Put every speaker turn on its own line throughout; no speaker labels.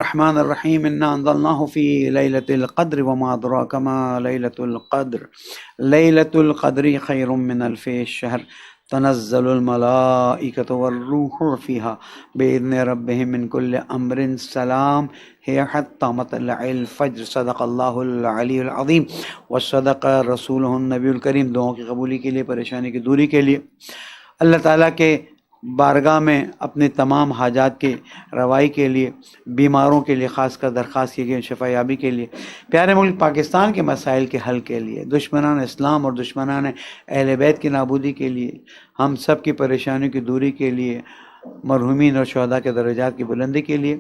الرحمن الرحیم انا انزلناہ فی لیلۃ القدر وما ادراک ما لیلۃ القدر لیلۃ القدر خیر من الف شہر تنزل الملائکۃ والروح فیہا بإذن ربہم من کل امر سلام ہی حتی مطلع الفجر صدق اللہ العلی العظیم وصدق رسولہ النبی الکریم۔ دعاؤں کی قبولی کے لیے، پریشانی کی دوری کے لیے، اللہ تعالیٰ کے بارگاہ میں اپنے تمام حاجات کے روائی کے لیے، بیماروں کے لیے خاص کر درخواست کی گئی شفا یابی کے لیے، پیارے ملک پاکستان کے مسائل کے حل کے لیے، دشمنان اسلام اور دشمنان اہل بیت کی نابودی کے لیے، ہم سب کی پریشانیوں کی دوری کے لیے، مرحومین اور شہداء کے درجات کی بلندی کے لیے،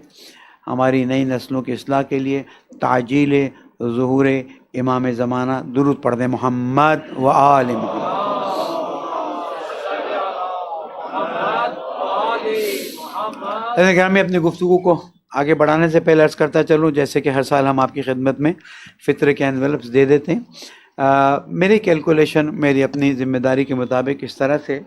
ہماری نئی نسلوں کی اصلاح کے لیے، تعجیل ظہور امام زمانہ درود پڑھ دیں محمد و آل محمد۔ میں اپنی گفتگو کو آگے بڑھانے سے پہلے عرض کرتا چلوں، جیسے کہ ہر سال ہم آپ کی خدمت میں فطرے کے انویلپس دے دیتے ہیں، میری کیلکولیشن میری اپنی ذمہ داری کے مطابق اس طرح سے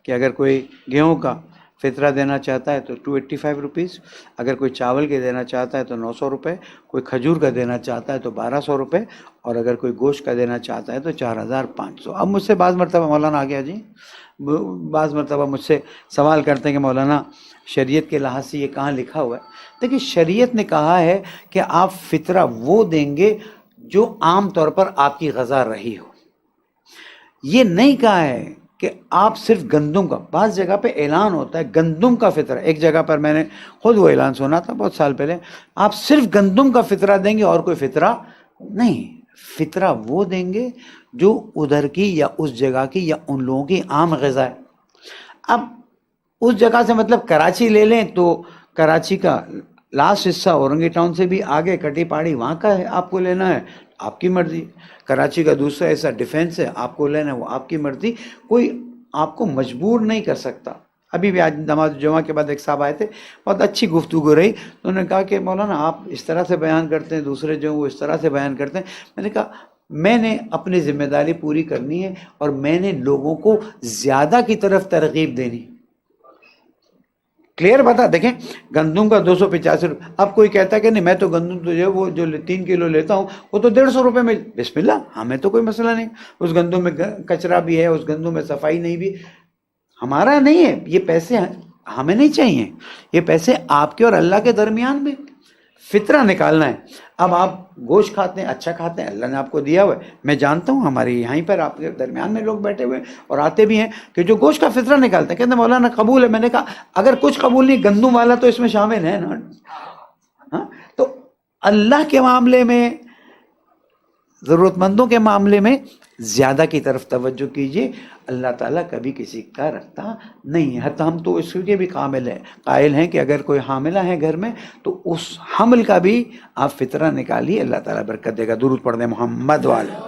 کہ اگر کوئی گیہوں کا فطرہ دینا چاہتا ہے تو 285 روپیز، اگر کوئی چاول کے دینا چاہتا ہے تو 900 روپے، کوئی کھجور کا دینا چاہتا ہے تو 1200 روپے، اور اگر کوئی گوشت کا دینا چاہتا ہے تو 4500۔ اب مجھ سے بعض مرتبہ مولانا آ گیا جی، بعض مرتبہ مجھ سے سوال کرتے ہیں کہ مولانا شریعت کے لحاظ سے یہ کہاں لکھا ہوا ہے؟ دیکھیے، شریعت نے کہا ہے کہ آپ فطرہ وہ دیں گے جو عام طور پر آپ کی غذا رہی ہو۔ یہ نہیں کہا ہے کہ آپ صرف گندم کا، بعض جگہ پہ اعلان ہوتا ہے گندم کا فطرہ، ایک جگہ پر میں نے خود وہ اعلان سنا تھا بہت سال پہلے، آپ صرف گندم کا فطرہ دیں گے اور کوئی فطرہ نہیں۔ فطرہ وہ دیں گے جو ادھر کی یا اس جگہ کی یا ان لوگوں کی عام غذا ہے۔ اب اس جگہ سے مطلب کراچی لے لیں تو کراچی کا لاسٹ حصہ اورنگی ٹاؤن سے بھی آگے کٹی پاڑی وہاں کا ہے، آپ کو لینا ہے آپ کی مرضی۔ کراچی کا دوسرا حصہ ڈیفینس ہے، آپ کو لینا ہے وہ آپ کی مرضی، کوئی آپ کو مجبور نہیں کر سکتا۔ ابھی بھی آج نماز جمعہ کے بعد ایک صاحب آئے تھے، بہت اچھی گفتگو رہی، تو انہوں نے کہا کہ مولانا آپ اس طرح سے بیان کرتے ہیں، دوسرے جو وہ اس طرح سے بیان کرتے ہیں۔ میں نے کہا میں نے اپنی ذمہ داری پوری کرنی ہے اور میں نے لوگوں کو زیادہ کی طرف ترغیب دینی۔ کلیئر بتا، دیکھیں گندم کا 285 روپے، اب کوئی کہتا ہے کہ نہیں میں تو گندم تو وہ جو 3 کلو لیتا ہوں وہ تو 150 روپے میں، بسم اللہ، ہمیں تو کوئی مسئلہ نہیں، اس گندم میں کچرا بھی ہے، اس گندم میں صفائی نہیں بھی، ہمارا نہیں ہے یہ پیسے، ہمیں نہیں چاہیے یہ پیسے، آپ کے اور اللہ کے درمیان میں فطرہ نکالنا ہے۔ اب آپ گوشت کھاتے ہیں، اچھا کھاتے ہیں، اللہ نے آپ کو دیا ہوا ہے، میں جانتا ہوں ہمارے یہیں پر آپ کے درمیان میں لوگ بیٹھے ہوئے ہیں اور آتے بھی ہیں کہ جو گوشت کا فطرہ نکالتے ہیں، کہتے ہیں مولانا قبول ہے۔ میں نے کہا اگر کچھ قبول نہیں، گندم والا تو اس میں شامل ہے نا۔ تو اللہ کے معاملے میں، ضرورت مندوں کے معاملے میں زیادہ کی طرف توجہ کیجیے، اللہ تعالیٰ کبھی کسی کا رکھتا نہیں ہے۔ حتیٰ ہم تو اس کے بھی قائل ہیں کہ اگر کوئی حاملہ ہے گھر میں تو اس حمل کا بھی آپ فطرہ نکالیے، اللہ تعالیٰ برکت دے گا۔ درود پڑھ دیں محمد والے۔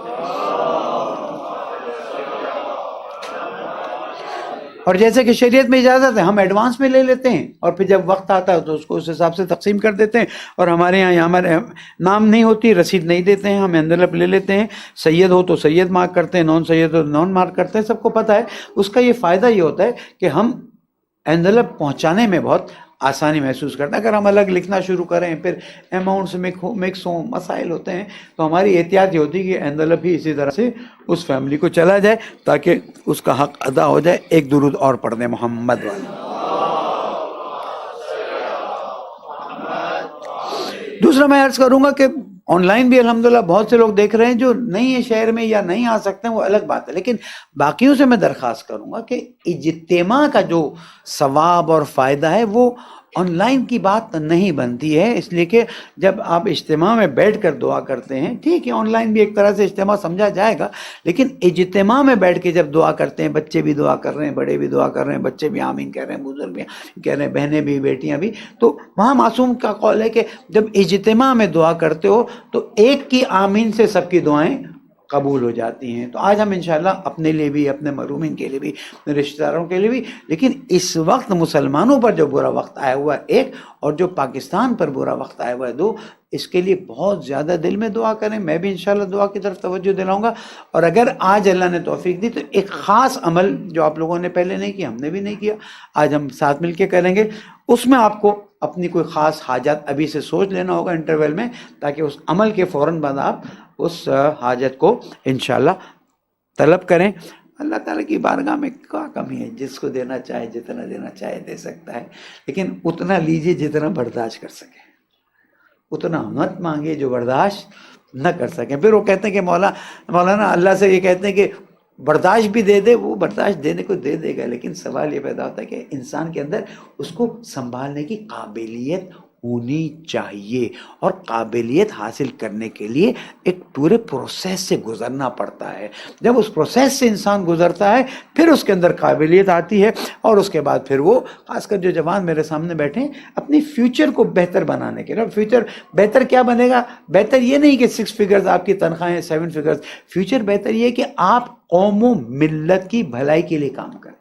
اور جیسے کہ شریعت میں اجازت ہے، ہم ایڈوانس میں لے لیتے ہیں اور پھر جب وقت آتا ہے تو اس کو اس حساب سے تقسیم کر دیتے ہیں، اور ہمارے یہاں ہمارے نام نہیں ہوتی، رسید نہیں دیتے ہیں، ہم انویلپ لے لیتے ہیں، سید ہو تو سید مارک کرتے ہیں، نان سید ہو تو نان مارک کرتے ہیں، سب کو پتہ ہے۔ اس کا یہ فائدہ یہ ہوتا ہے کہ ہم انویلپ پہنچانے میں بہت آسانی محسوس کرتے ہیں۔ اگر ہم الگ لکھنا شروع کریں، پھر اماؤنٹس مکس ہوں، مسائل ہوتے ہیں، تو ہماری احتیاط یہ ہوتی ہے کہ انویلپ ہی اسی طرح سے اس فیملی کو چلا جائے تاکہ اس کا حق ادا ہو جائے۔ ایک درود اور پڑھ دیں محمد والے۔ دوسرا میں عرض کروں گا کہ آن لائن بھی الحمدللہ بہت سے لوگ دیکھ رہے ہیں جو نہیں ہے شہر میں یا نہیں آ سکتے ہیں، وہ الگ بات ہے، لیکن باقیوں سے میں درخواست کروں گا کہ اجتماع کا جو ثواب اور فائدہ ہے وہ آن لائن کی بات نہیں بنتی ہے، اس لیے کہ جب آپ اجتماع میں بیٹھ کر دعا کرتے ہیں، ٹھیک ہے آن لائن بھی ایک طرح سے اجتماع سمجھا جائے گا، لیکن اجتماع میں بیٹھ کے جب دعا کرتے ہیں، بچے بھی دعا کر رہے ہیں، بڑے بھی دعا کر رہے ہیں، بچے بھی آمین کہہ رہے ہیں، بزرگ بھی کہہ رہے ہیں، بہنیں بھی، بیٹیاں بھی، تو وہاں معصوم کا قول ہے کہ جب اجتماع میں دعا کرتے ہو تو ایک کی آمین سے سب کی دعائیں قبول ہو جاتی ہیں۔ تو آج ہم انشاءاللہ اپنے لیے بھی، اپنے مرحومین کے لیے بھی، رشتہ داروں کے لیے بھی، لیکن اس وقت مسلمانوں پر جو برا وقت آیا ہوا ہے ایک، اور جو پاکستان پر برا وقت آیا ہوا ہے دو، اس کے لیے بہت زیادہ دل میں دعا کریں۔ میں بھی انشاءاللہ دعا کی طرف توجہ دلاؤں گا، اور اگر آج اللہ نے توفیق دی تو ایک خاص عمل جو آپ لوگوں نے پہلے نہیں کیا، ہم نے بھی نہیں کیا، آج ہم ساتھ مل کے کریں گے، اس میں آپ کو اپنی کوئی خاص حاجت ابھی سے سوچ لینا ہوگا انٹرول میں، تاکہ اس عمل کے فوراً بعد آپ اس حاجت کو انشاءاللہ طلب کریں۔ اللہ تعالیٰ کی بارگاہ میں کیا کمی ہے، جس کو دینا چاہے جتنا دینا چاہے دے سکتا ہے، لیکن اتنا لیجئے جتنا برداشت کر سکے، اتنا مت مانگے جو برداشت نہ کر سکیں۔ پھر وہ کہتے ہیں کہ مولانا اللہ سے یہ کہتے ہیں کہ برداشت بھی دے دے، وہ برداشت دینے کو دے دے گا، لیکن سوال یہ پیدا ہوتا ہے کہ انسان کے اندر اس کو سنبھالنے کی قابلیت ہونی چاہیے، اور قابلیت حاصل کرنے کے لیے ایک پورے پروسیس سے گزرنا پڑتا ہے۔ جب اس پروسیس سے انسان گزرتا ہے پھر اس کے اندر قابلیت آتی ہے، اور اس کے بعد پھر وہ خاص کر جو جوان میرے سامنے بیٹھے ہیں اپنی فیوچر کو بہتر بنانے کے لیے، فیوچر بہتر کیا بنے گا؟ بہتر یہ نہیں کہ 6 فگرز آپ کی تنخواہیں 7 فگرز، فیوچر بہتر یہ کہ آپ قوم و ملت کی بھلائی کے لیے کام کریں۔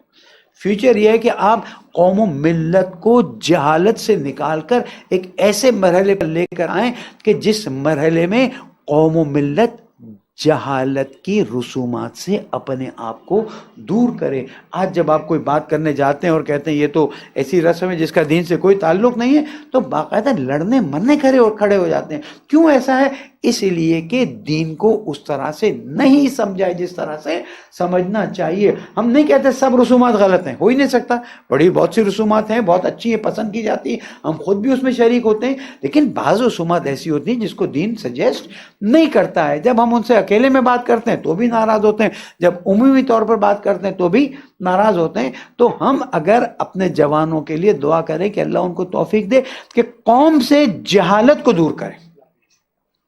فیوچر یہ ہے کہ آپ قوم و ملت کو جہالت سے نکال کر ایک ایسے مرحلے پر لے کر آئیں کہ جس مرحلے میں قوم و ملت جہالت کی رسومات سے اپنے آپ کو دور کرے۔ آج جب آپ کوئی بات کرنے جاتے ہیں اور کہتے ہیں یہ تو ایسی رسم ہے جس کا دین سے کوئی تعلق نہیں ہے، تو باقاعدہ لڑنے مرنے کھڑے ہو جاتے ہیں۔ کیوں ایسا ہے؟ اس لیے کہ دین کو اس طرح سے نہیں سمجھا جس طرح سے سمجھنا چاہیے۔ ہم نہیں کہتے سب رسومات غلط ہیں، ہو ہی نہیں سکتا، بہت سی رسومات ہیں، بہت اچھی ہیں، پسند کی جاتی ہیں، ہم خود بھی اس میں شریک ہوتے ہیں، لیکن بعض رسومات ایسی ہوتی ہیں جس کو دین سجیسٹ نہیں کرتا ہے۔ جب ہم ان سے اکیلے میں بات کرتے ہیں تو بھی ناراض ہوتے ہیں، جب عمومی طور پر بات کرتے ہیں تو بھی ناراض ہوتے ہیں۔ تو ہم اگر اپنے جوانوں کے لیے دعا کریں کہ اللہ ان کو توفیق دے کہ قوم سے جہالت کو دور کریں۔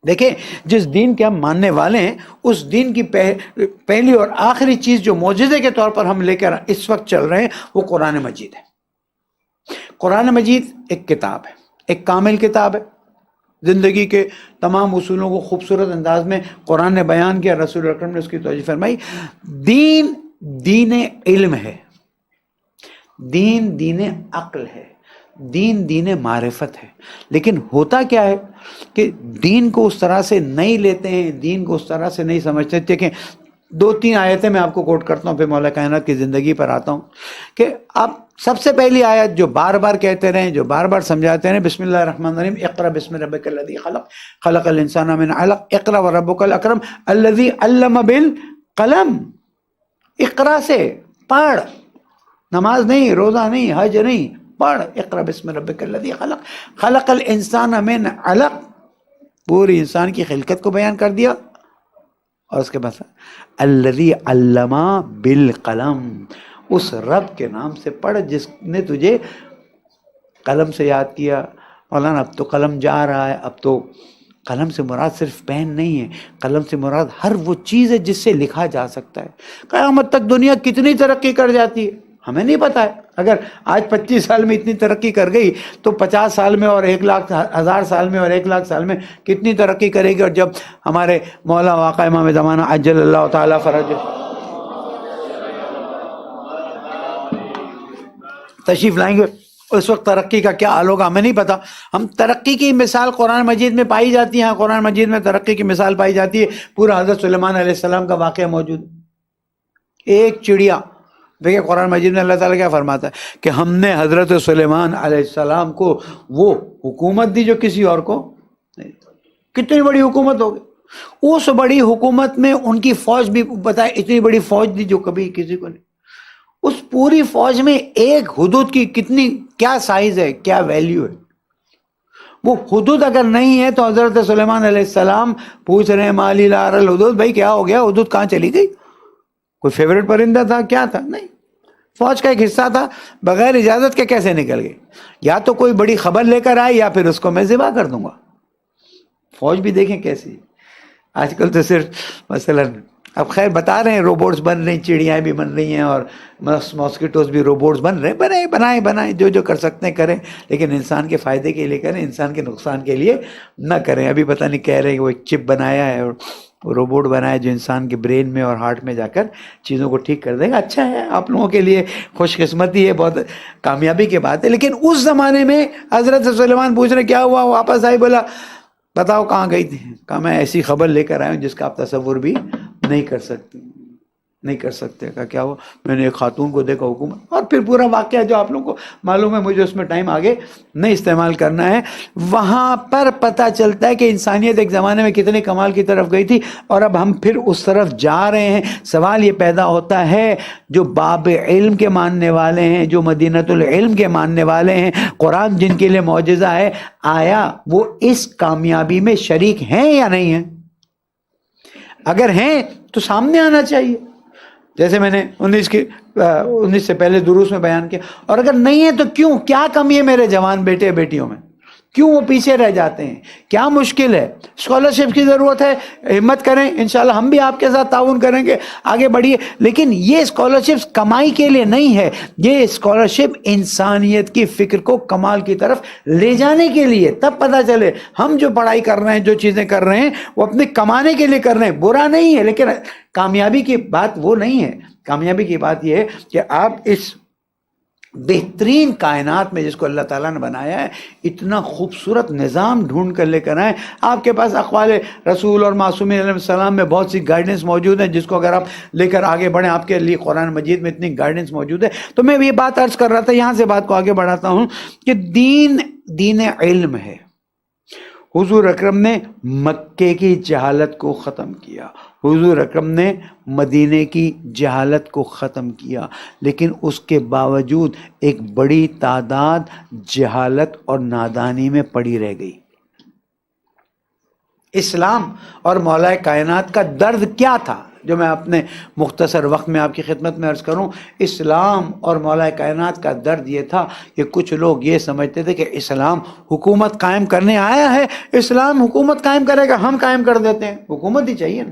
دیکھیں، جس دین کے ہم ماننے والے ہیں اس دین کی پہلی اور آخری چیز جو معجزے کے طور پر ہم لے کر اس وقت چل رہے ہیں وہ قرآن مجید ہے۔ قرآن مجید ایک کتاب ہے، ایک کامل کتاب ہے۔ زندگی کے تمام اصولوں کو خوبصورت انداز میں قرآن نے بیان کیا، رسول اکرم نے اس کی توجیہ فرمائی۔ دین دین علم ہے، دین دین عقل ہے، دین دین معرفت ہے۔ لیکن ہوتا کیا ہے کہ دین کو اس طرح سے نہیں لیتے ہیں، دین کو اس طرح سے نہیں سمجھتے۔ دیکھیں 2-3 آیتیں میں آپ کو کوٹ کرتا ہوں، پھر مولا کائنات کی زندگی پر آتا ہوں کہ آپ سب سے پہلی آیت جو بار بار کہتے رہیں، جو بار بار سمجھاتے رہیں، بسم اللہ الرحمن الرحیم، اقرأ بسم ربک الذی خلق، خلق الانسان من علق، اقرأ وربک الاکرم الذی علم بالقلم۔ اقرأ سے پڑھ، نماز نہیں، روزہ نہیں، حج نہیں، پڑھ، اقرأ بسم ربک الذی خلق، خلق الانسان من علق، پوری انسان کی خلقت کو بیان کر دیا، اور اس کے بعد الذی علم بالقلم، اس رب کے نام سے پڑھ جس نے تجھے قلم سے یاد کیا۔ مولانا اب تو قلم جا رہا ہے، اب تو قلم سے مراد صرف پین نہیں ہے، قلم سے مراد ہر وہ چیز ہے جس سے لکھا جا سکتا ہے۔ قیامت تک دنیا کتنی ترقی کر جاتی ہے ہمیں نہیں پتا ہے۔ اگر آج 25 سال میں اتنی ترقی کر گئی تو 50 سال میں اور 1,00,000 سال میں اور 1,00,000 سال میں کتنی ترقی کرے گی۔ اور جب ہمارے مولا واقع امام زمانہ عجل اللہ تعالیٰ فرج تشریف لائیں گے، اس وقت ترقی کا کیا حال ہوگا ہمیں نہیں پتا۔ ہم ترقی کی مثال قرآن مجید میں پائی جاتی ہے، قرآن مجید میں ترقی کی مثال پائی جاتی ہے۔ پورا حضرت سلیمان علیہ السلام کا واقعہ موجود ہے۔ ایک چڑیا، دیکھیں قرآن مجید میں اللہ تعالیٰ کیا فرماتا ہے کہ ہم نے حضرت سلیمان علیہ السلام کو وہ حکومت دی جو کسی اور کو نہیں۔ کتنی بڑی حکومت ہوگی، اس بڑی حکومت میں ان کی فوج بھی بتائے، اتنی بڑی فوج دی جو کبھی کسی کو نہیں۔ اس پوری فوج میں ایک حدود کی کتنی کیا سائز ہے، کیا ویلیو ہے۔ وہ حدود اگر نہیں ہے تو حضرت سلیمان علیہ السلام پوچھ رہے ہیں مالی لار الحدود، بھائی کیا ہو گیا، حدود کہاں چلی گئی؟ کوئی فیوریٹ پرندہ تھا، کیا تھا؟ نہیں، فوج کا ایک حصہ تھا، بغیر اجازت کے کیسے نکل گئے؟ یا تو کوئی بڑی خبر لے کر آئے یا پھر اس کو میں ذبح کر دوں گا۔ فوج بھی دیکھیں کیسی آج کل تو صرف مثلا اب خیر بتا رہے ہیں روبوٹس بن رہی ہیں، چڑیاں بھی بن رہی ہیں اور ماسکیٹوز بھی روبوٹس بن رہے ہیں۔ بنائیں جو کر سکتے ہیں کریں، لیکن انسان کے فائدے کے لیے کریں، انسان کے نقصان کے لیے نہ کریں۔ ابھی پتہ نہیں کہہ رہے ہیں کہ وہ ایک چپ بنایا ہے اور روبوٹ بنایا جو انسان کے برین میں اور ہارٹ میں جا کر چیزوں کو ٹھیک کر دے گا۔ اچھا ہے، آپ لوگوں کے لیے خوش قسمتی ہے، بہت کامیابی کی بات ہے۔ لیکن اس زمانے میں حضرت سلیمان پوچھ رہے کیا ہوا، واپس آئی، بولا بتاؤ کہاں گئی تھی؟ کہا میں ایسی خبر لے کر آیا ہوں جس کا آپ تصور بھی نہیں کر سکتے۔ نہیں کر سکتے. کہا کیا ہوا؟ میں نے ایک خاتون کو دیکھا حکومت, اور پھر پورا واقعہ جو آپ لوگوں کو معلوم ہے, مجھے اس میں ٹائم آگے نہیں استعمال کرنا ہے. وہاں پر پتہ چلتا ہے کہ انسانیت ایک زمانے میں کتنے کمال کی طرف گئی تھی, اور اب ہم پھر اس طرف جا رہے ہیں. سوال یہ پیدا ہوتا ہے, جو باب علم کے ماننے والے ہیں, جو مدینۃ العلم کے ماننے والے ہیں, قرآن جن کے لیے معجزہ ہے, آیا وہ اس کامیابی میں شریک ہیں یا نہیں ہیں؟ اگر ہیں تو سامنے آنا چاہیے, جیسے میں نے 19 سے پہلے دروس میں بیان کیا. اور اگر نہیں ہے تو کیوں؟ کیا کمی ہے میرے جوان بیٹے بیٹیوں میں؟ کیوں وہ پیچھے رہ جاتے ہیں؟ کیا مشکل ہے؟ اسکالرشپ کی ضرورت ہے, ہمت کریں, انشاءاللہ ہم بھی آپ کے ساتھ تعاون کریں گے, آگے بڑھیے. لیکن یہ اسکالرشپ کمائی کے لیے نہیں ہے, یہ اسکالرشپ انسانیت کی فکر کو کمال کی طرف لے جانے کے لیے. تب پتہ چلے ہم جو پڑھائی کر رہے ہیں, جو چیزیں کر رہے ہیں, وہ اپنے کمانے کے لیے کر رہے ہیں, برا نہیں ہے. لیکن کامیابی کی بات وہ نہیں ہے. کامیابی کی بات یہ ہے کہ آپ اس بہترین کائنات میں, جس کو اللہ تعالیٰ نے بنایا ہے, اتنا خوبصورت نظام ڈھونڈ کر لے کر آئیں. آپ کے پاس اقوال رسول اور معصومین علیہ السلام میں بہت سی گائیڈنس موجود ہیں, جس کو اگر آپ لے کر آگے بڑھیں, آپ کے لیے قرآن مجید میں اتنی گائیڈنس موجود ہے. تو میں یہ بات عرض کر رہا تھا, یہاں سے بات کو آگے بڑھاتا ہوں کہ دین علم ہے. حضور اکرم نے مکے کی جہالت کو ختم کیا, حضور اکرم نے مدینے کی جہالت کو ختم کیا, لیکن اس کے باوجود ایک بڑی تعداد جہالت اور نادانی میں پڑی رہ گئی. اسلام اور مولا کائنات کا درد کیا تھا, جو میں اپنے مختصر وقت میں آپ کی خدمت میں عرض کروں. اسلام اور مولا کائنات کا درد یہ تھا کہ کچھ لوگ یہ سمجھتے تھے کہ اسلام حکومت قائم کرنے آیا ہے, اسلام حکومت قائم کرے گا, ہم قائم کر دیتے ہیں, حکومت ہی چاہیے نا.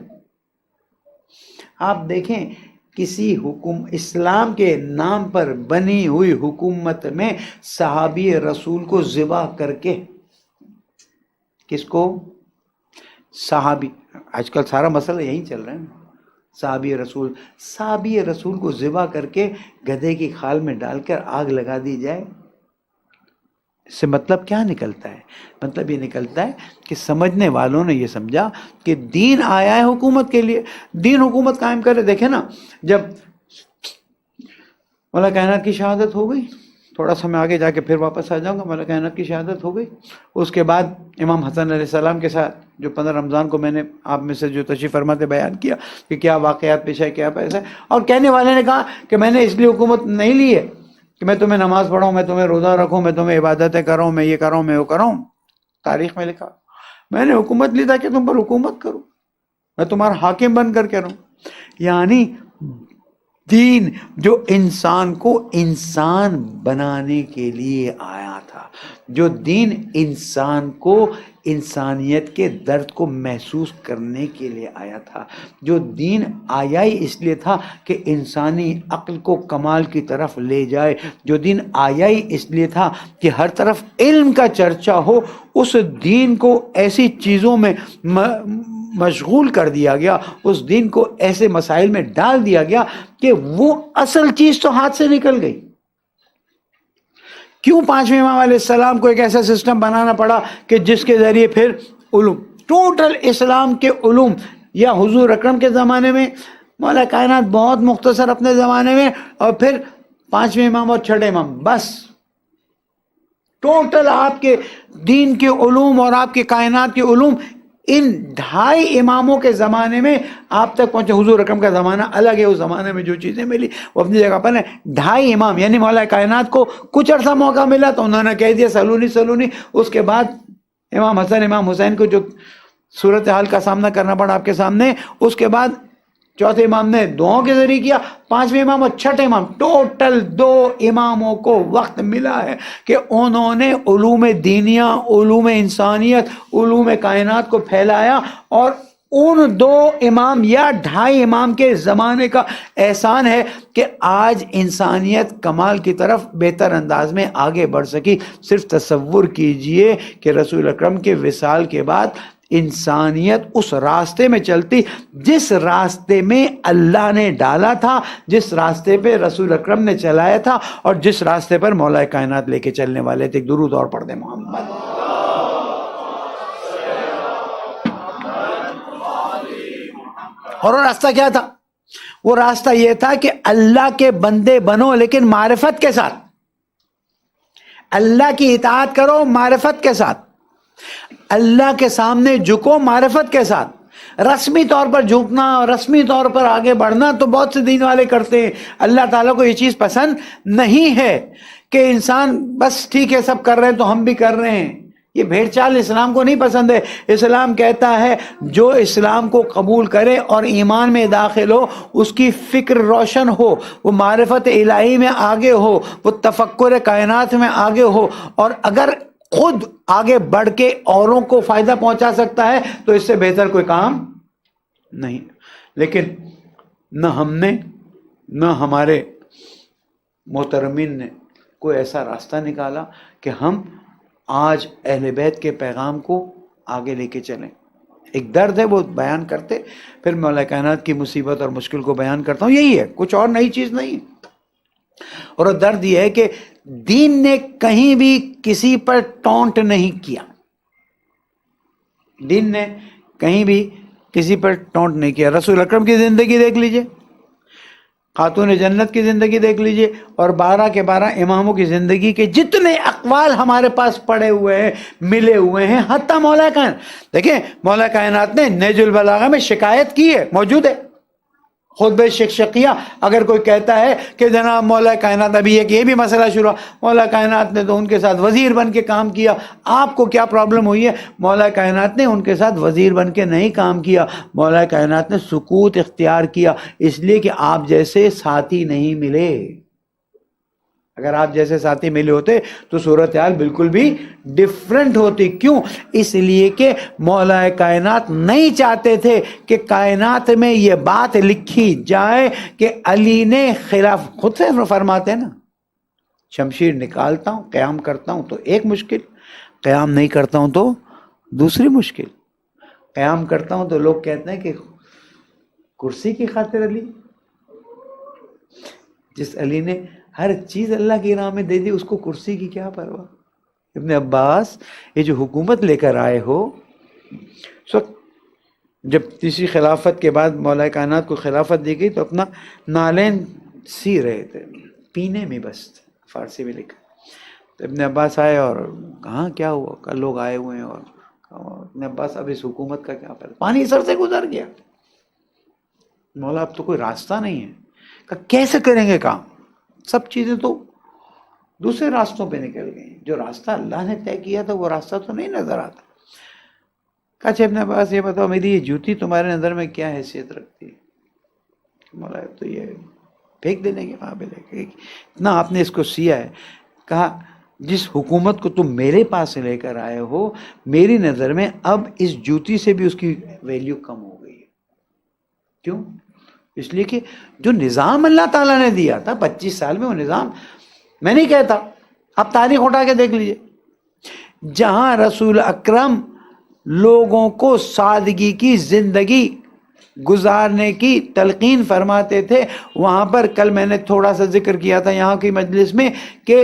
آپ دیکھیں کسی اسلام کے نام پر بنی ہوئی حکومت میں صحابی رسول کو ذبح کر کے, کس کو؟ صحابی, آج کل سارا مسئلہ یہی چل رہا ہے نا, صحابی رسول کو ذبح کر کے گدھے کی کھال میں ڈال کر آگ لگا دی جائے. اس سے مطلب کیا نکلتا ہے؟ مطلب یہ نکلتا ہے کہ سمجھنے والوں نے یہ سمجھا کہ دین آیا ہے حکومت کے لیے, دین حکومت قائم کرے. دیکھیں نا, جب مولا کائنات کی شہادت ہو گئی, تھوڑا سا میں آگے جا کے پھر واپس آ جاؤں گا, مولا کائنات کی شہادت ہو گئی, اس کے بعد امام حسن علیہ السلام کے ساتھ جو 15 رمضان کو میں نے آپ میں سے جو تشریف فرما سے بیان کیا کہ کیا واقعات پیش ہے, کیا پیسہ ہے. اور کہنے والے نے کہا کہ میں نے اس لیے حکومت نہیں لی ہے کہ میں تمہیں نماز پڑھاؤں, میں تمہیں روزہ رکھوں, میں تمہیں عبادتیں کراؤں, میں یہ کراؤں, میں وہ کراؤں. تاریخ میں لکھا, میں نے حکومت لی تھا کہ تم پر حکومت کروں, میں تمہارا حاکم بن کر کے رہوں. یعنی دین جو انسان کو انسان بنانے کے لیے آیا تھا, جو دین انسان کو انسانیت کے درد کو محسوس کرنے کے لیے آیا تھا, جو دین آیا ہی اس لیے تھا کہ انسانی عقل کو کمال کی طرف لے جائے, جو دین آیا ہی اس لیے تھا کہ ہر طرف علم کا چرچا ہو, اس دین کو ایسی چیزوں میں مشغول کر دیا گیا, اس دین کو ایسے مسائل میں ڈال دیا گیا کہ وہ اصل چیز تو ہاتھ سے نکل گئی. کیوں پانچویں امام علیہ السلام کو ایک ایسا سسٹم بنانا پڑا کہ جس کے ذریعے پھر علوم, ٹوٹل اسلام کے علوم, یا حضور اکرم کے زمانے میں, مولا کائنات بہت مختصر اپنے زمانے میں, اور پھر پانچویں امام اور چھٹے امام, بس ٹوٹل آپ کے دین کے علوم اور آپ کے کائنات کے علوم ان 2.5 اماموں کے زمانے میں آپ تک پہنچے. حضور اکرم کا زمانہ الگ ہے, اس زمانے میں جو چیزیں ملی وہ اپنی جگہ پر ہیں. 2.5 امام یعنی مولا کائنات کو کچھ عرصہ موقع ملا تو انہوں نے کہہ دیا سلونی. اس کے بعد امام حسن امام حسین کو جو صورتحال کا سامنا کرنا پڑا آپ کے سامنے, اس کے بعد چوتھے امام نے دعاؤں کے ذریعے کیا, پانچویں امام اور چھٹے امام, ٹوٹل 2 اماموں کو وقت ملا ہے کہ انہوں نے علوم دینیہ, علوم انسانیت, علوم کائنات کو پھیلایا. اور ان 2 امام یا 2.5 امام کے زمانے کا احسان ہے کہ آج انسانیت کمال کی طرف بہتر انداز میں آگے بڑھ سکی. صرف تصور کیجئے کہ رسول اکرم کے وصال کے بعد انسانیت اس راستے میں چلتی جس راستے میں اللہ نے ڈالا تھا, جس راستے پہ رسول اکرم نے چلایا تھا, اور جس راستے پر مولا کائنات لے کے چلنے والے تھے. درود اور پڑھ دیں محمد. اور وہ راستہ کیا تھا؟ وہ راستہ یہ تھا کہ اللہ کے بندے بنو لیکن معرفت کے ساتھ، اللہ کی اطاعت کرو معرفت کے ساتھ، اللہ کے سامنے جھکو معرفت کے ساتھ۔ رسمی طور پر جھکنا اور رسمی طور پر آگے بڑھنا تو بہت سے دین والے کرتے ہیں، اللہ تعالیٰ کو یہ چیز پسند نہیں ہے کہ انسان بس ٹھیک ہے سب کر رہے ہیں تو ہم بھی کر رہے ہیں۔ یہ بھیڑ چال اسلام کو نہیں پسند ہے۔ اسلام کہتا ہے جو اسلام کو قبول کرے اور ایمان میں داخل ہو، اس کی فکر روشن ہو، وہ معرفت الہی میں آگے ہو، وہ تفکر کائنات میں آگے ہو، اور اگر خود آگے بڑھ کے اوروں کو فائدہ پہنچا سکتا ہے تو اس سے بہتر کوئی کام نہیں۔ لیکن نہ ہم نے نہ ہمارے محترمین نے کوئی ایسا راستہ نکالا کہ ہم آج اہل بیت کے پیغام کو آگے لے کے چلیں۔ ایک درد ہے وہ بیان کرتے، پھر مولا کائنات کی مصیبت اور مشکل کو بیان کرتا ہوں، یہی ہے، کچھ اور نئی چیز نہیں ہے۔ اور وہ درد یہ ہے کہ دین نے کہیں بھی کسی پر ٹونٹ نہیں کیا، دین نے کہیں بھی کسی پر ٹونٹ نہیں کیا۔ رسول اکرم کی زندگی دیکھ لیجئے، خاتون جنت کی زندگی دیکھ لیجئے، اور 12 کے 12 اماموں کی زندگی کے جتنے اقوال ہمارے پاس پڑے ہوئے ہیں، ملے ہوئے ہیں، حتیٰ مولا کائنات، دیکھیں مولا کائنات نے نہج البلاغہ میں شکایت کی ہے، موجود ہے خطبہ شکشقیہ۔ اگر کوئی کہتا ہے کہ جناب مولا کائنات، ابھی ایک یہ بھی مسئلہ شروع، مولا کائنات نے تو ان کے ساتھ وزیر بن کے کام کیا، آپ کو کیا پرابلم ہوئی ہے؟ مولا کائنات نے ان کے ساتھ وزیر بن کے نہیں کام کیا، مولا کائنات نے سکوت اختیار کیا، اس لیے کہ آپ جیسے ساتھی نہیں ملے۔ اگر آپ جیسے ساتھی ملے ہوتے تو صورتحال بالکل بھی ڈیفرنٹ ہوتی۔ کیوں؟ اس لیے کہ مولا کائنات نہیں چاہتے تھے کہ کائنات میں یہ بات لکھی جائے کہ علی نے خلاف، خود سے فرماتے ہیں نا، شمشیر نکالتا ہوں قیام کرتا ہوں تو ایک مشکل، قیام نہیں کرتا ہوں تو دوسری مشکل۔ قیام کرتا ہوں تو لوگ کہتے ہیں کہ کرسی کی خاطر علی، جس علی نے ہر چیز اللہ کی راہ میں دے دی، اس کو کرسی کی کیا پرواہ۔ ابن عباس یہ جو حکومت لے کر آئے ہو، اس وقت جب تیسری خلافت کے بعد مولا کائنات کو خلافت دی گئی تو اپنا نالین سی رہے تھے، پینے میں بس، فارسی میں لکھا۔ تو ابن عباس آئے اور کہاں کیا ہوا، کل لوگ آئے ہوئے ہیں، اور ابن عباس اب اس حکومت کا کیا پتا، پانی سر سے گزر گیا۔ مولا اب تو کوئی راستہ نہیں ہے، کہ کیسے کریں گے کام، سب چیزیں تو دوسرے راستوں پہ نکل گئی، جو راستہ اللہ نے طے کیا تھا وہ راستہ تو نہیں نظر آتا۔ کہا ابن عباس یہ بتاؤ میری یہ جوتی تمہارے نظر میں کیا حیثیت رکھتی ہے؟ مولا تو یہ پھینک دینے کے قابل ہے، اتنا آپ نے اس کو سیا ہے۔ کہا جس حکومت کو تم میرے پاس لے کر آئے ہو، میری نظر میں اب اس جوتی سے بھی اس کی ویلیو کم ہو گئی ہے۔ کیوں؟ اس لیے کہ جو نظام اللہ تعالیٰ نے دیا تھا 25 سال میں، وہ نظام، میں نہیں کہتا، آپ تاریخ اٹھا کے دیکھ لیجئے، جہاں رسول اکرم لوگوں کو سادگی کی زندگی گزارنے کی تلقین فرماتے تھے، وہاں پر کل میں نے تھوڑا سا ذکر کیا تھا یہاں کی مجلس میں کہ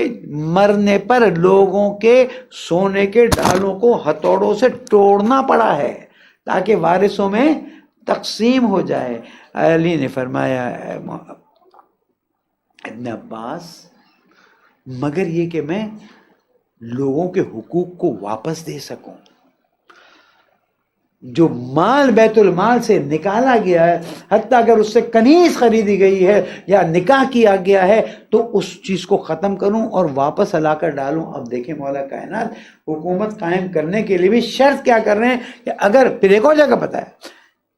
مرنے پر لوگوں کے سونے کے ڈالوں کو ہتھوڑوں سے توڑنا پڑا ہے تاکہ وارثوں میں تقسیم ہو جائے۔ علی نے فرمایا ابن عباس مگر یہ کہ میں لوگوں کے حقوق کو واپس دے سکوں، جو مال بیت المال سے نکالا گیا ہے، حتیٰ اگر اس سے کنیز خریدی گئی ہے یا نکاح کیا گیا ہے تو اس چیز کو ختم کروں اور واپس لا کر ڈالوں۔ اب دیکھیں مولا کائنات حکومت قائم کرنے کے لیے بھی شرط کیا کر رہے ہیں کہ اگر، پھر ایک اور جگہ پتہ ہے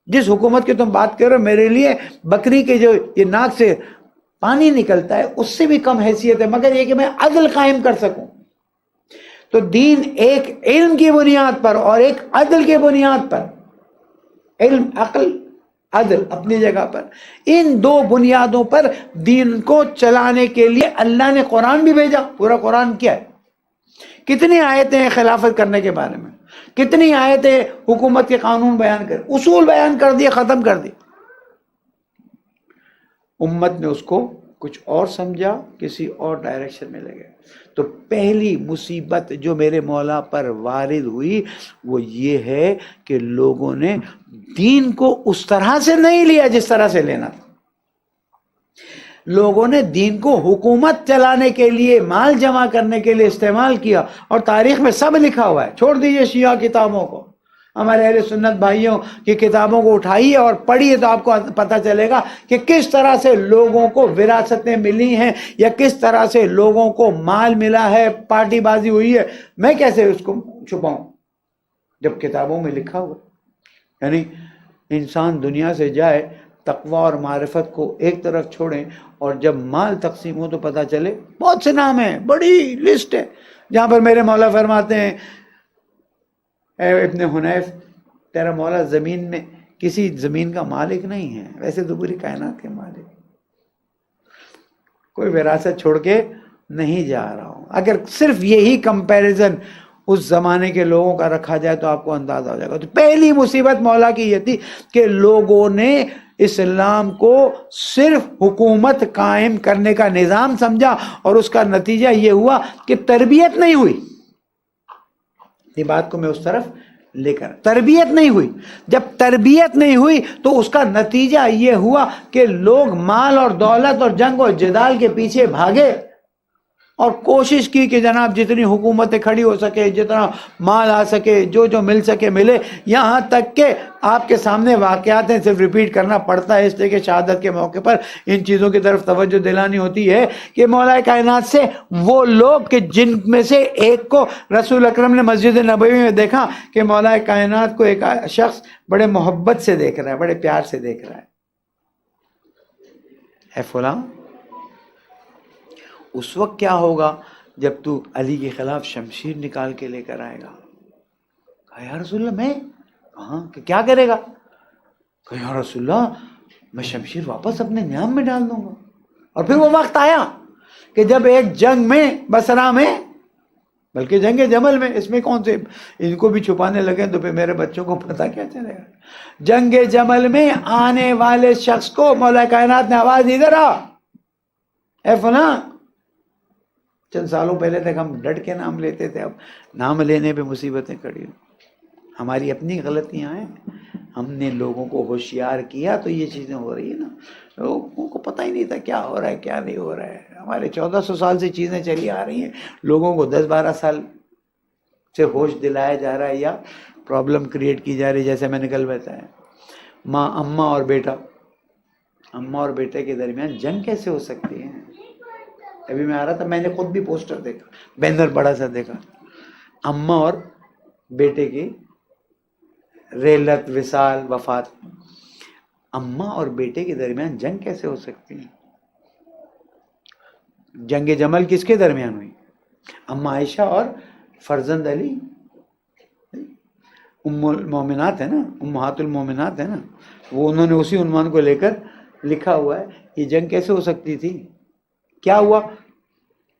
جس حکومت کی تم بات کر رہے ہو، میرے لیے بکری کے جو یہ ناک سے پانی نکلتا ہے اس سے بھی کم حیثیت ہے، مگر یہ کہ میں عدل قائم کر سکوں۔ تو دین ایک علم کی بنیاد پر اور ایک عدل کی بنیاد پر، علم، عقل، عدل اپنی جگہ پر، ان دو بنیادوں پر دین کو چلانے کے لیے اللہ نے قرآن بھی بھیجا۔ پورا قرآن کیا ہے؟ کتنی آیتیں ہیں خلافت کرنے کے بارے میں، کتنی آیتیں حکومت کے قانون بیان کر، اصول بیان کر دیے، ختم کر دی۔ امت نے اس کو کچھ اور سمجھا، کسی اور ڈائریکشن میں لگے۔ تو پہلی مصیبت جو میرے مولا پر وارد ہوئی وہ یہ ہے کہ لوگوں نے دین کو اس طرح سے نہیں لیا جس طرح سے لینا تھا۔ لوگوں نے دین کو حکومت چلانے کے لیے، مال جمع کرنے کے لیے استعمال کیا، اور تاریخ میں سب لکھا ہوا ہے. چھوڑ دیجئے شیعہ کتابوں کو، ہمارے اہل سنت بھائیوں کی کتابوں کو اٹھائیے اور پڑھیے تو آپ کو پتہ چلے گا کہ کس طرح سے لوگوں کو وراثتیں ملی ہیں، یا کس طرح سے لوگوں کو مال ملا ہے، پارٹی بازی ہوئی ہے. میں کیسے اس کو چھپاؤں جب کتابوں میں لکھا ہوا. یعنی انسان دنیا سے جائے، تقوی اور معرفت کو ایک طرف چھوڑیں، اور جب مال تقسیم ہو تو پتہ چلے بہت سے نام ہیں، بڑی لسٹ ہے، جہاں پر میرے مولا فرماتے ہیں اے ابن حنیف، تیرا مولا زمین میں کسی زمین کا مالک نہیں ہے، ویسے تو پوری کائنات کے مالک، کوئی وراثت چھوڑ کے نہیں جا رہا ہوں. اگر صرف یہی کمپیریزن اس زمانے کے لوگوں کا رکھا جائے تو آپ کو اندازہ ہو جائے گا. تو پہلی مصیبت مولا کی یہ تھی کہ لوگوں نے اسلام کو صرف حکومت قائم کرنے کا نظام سمجھا، اور اس کا نتیجہ یہ ہوا کہ تربیت نہیں ہوئی. یہ بات کو میں اس طرف لے کر، تربیت نہیں ہوئی. جب تربیت نہیں ہوئی تو اس کا نتیجہ یہ ہوا کہ لوگ مال اور دولت اور جنگ اور جدال کے پیچھے بھاگے، اور کوشش کی کہ جناب جتنی حکومتیں کھڑی ہو سکے، جتنا مال آ سکے، جو مل سکے ملے. یہاں تک کہ آپ کے سامنے واقعات ہیں، صرف ریپیٹ کرنا پڑتا ہے اس لیے کہ شہادت کے موقع پر ان چیزوں کی طرف توجہ دلانی ہوتی ہے کہ مولا کائنات سے وہ لوگ کہ جن میں سے ایک کو رسول اکرم نے مسجد نبوی میں دیکھا کہ مولا کائنات کو ایک شخص بڑے محبت سے دیکھ رہا ہے، بڑے پیار سے دیکھ رہا ہے. اے فلاں، اس وقت کیا ہوگا جب تو علی کے خلاف شمشیر نکال کے لے کر آئے گا؟ کہا یا رسول اللہ میں؟ کہاں کہ کیا کرے گا؟ کہا یا رسول اللہ میں شمشیر واپس اپنے نیام میں ڈال دوں گا. اور پھر وہ وقت آیا کہ جب ایک جنگ میں بصرہ میں، بلکہ جنگ جمل میں، اس میں کون سے ان کو بھی چھپانے لگے تو پھر میرے بچوں کو پتہ کیا چلے گا. جنگ جمل میں آنے والے شخص کو مولا کائنات نے آواز ادھر آ، اے فلاں. چند سالوں پہلے تک ہم ڈٹ کے نام لیتے تھے، اب نام لینے پہ مصیبتیں کھڑی ہوں. ہماری اپنی غلطیاں ہیں، ہم نے لوگوں کو ہوشیار کیا تو یہ چیزیں ہو رہی ہیں نا. لوگوں کو پتہ ہی نہیں تھا کیا ہو رہا ہے کیا نہیں ہو رہا ہے. ہمارے 1400 سال سے چیزیں چلی آ رہی ہیں، لوگوں کو 10-12 سال سے ہوش دلایا جا رہا ہے یا پرابلم کریٹ کی جا رہی ہے. جیسے میں نے کل بتایا، ماں، اماں اور بیٹا، اماں اور بیٹے کے درمیان جنگ کیسے ہو سکتی ہے؟ ابھی میں آ رہا تھا، میں نے خود بھی پوسٹر دیکھا، بینر بڑا سا دیکھا، اماں اور بیٹے کی ریلت، وصال، وفات. اماں اور بیٹے کے درمیان جنگ کیسے ہو سکتی ہے؟ جنگ جمل کس کے درمیان ہوئی؟ اماں عائشہ اور فرزند علی، ام المومنات ہے نا، امہات المومنات ہے نا، وہ انہوں نے اسی عنوان کو لے کر لکھا ہوا ہے. یہ جنگ کیسے ہو سکتی تھی؟ کیا ہوا؟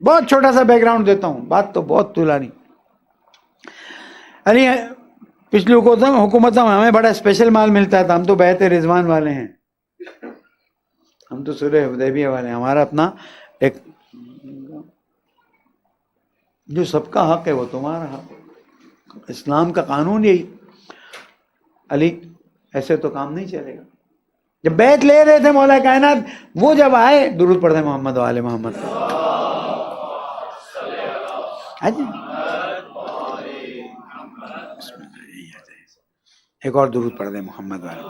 بہت چھوٹا سا بیک گراؤنڈ دیتا ہوں، بات تو بہت طولانی. یعنی پچھلی حکومت میں ہمیں بڑا اسپیشل مال ملتا تھا، ہم تو بیعت رضوان والے ہیں، ہم تو صلح حدیبیہ والے ہیں. ہمارا اپنا ایک جو سب کا حق ہے وہ تمہارا حق ہے. اسلام کا قانون یہی. علی ایسے تو کام نہیں چلے گا. جب بیعت لے رہے تھے مولا کائنات، وہ جب آئے، درود پڑھتے محمد و آل محمد. ایک اور درود پڑھ دیں محمد والے.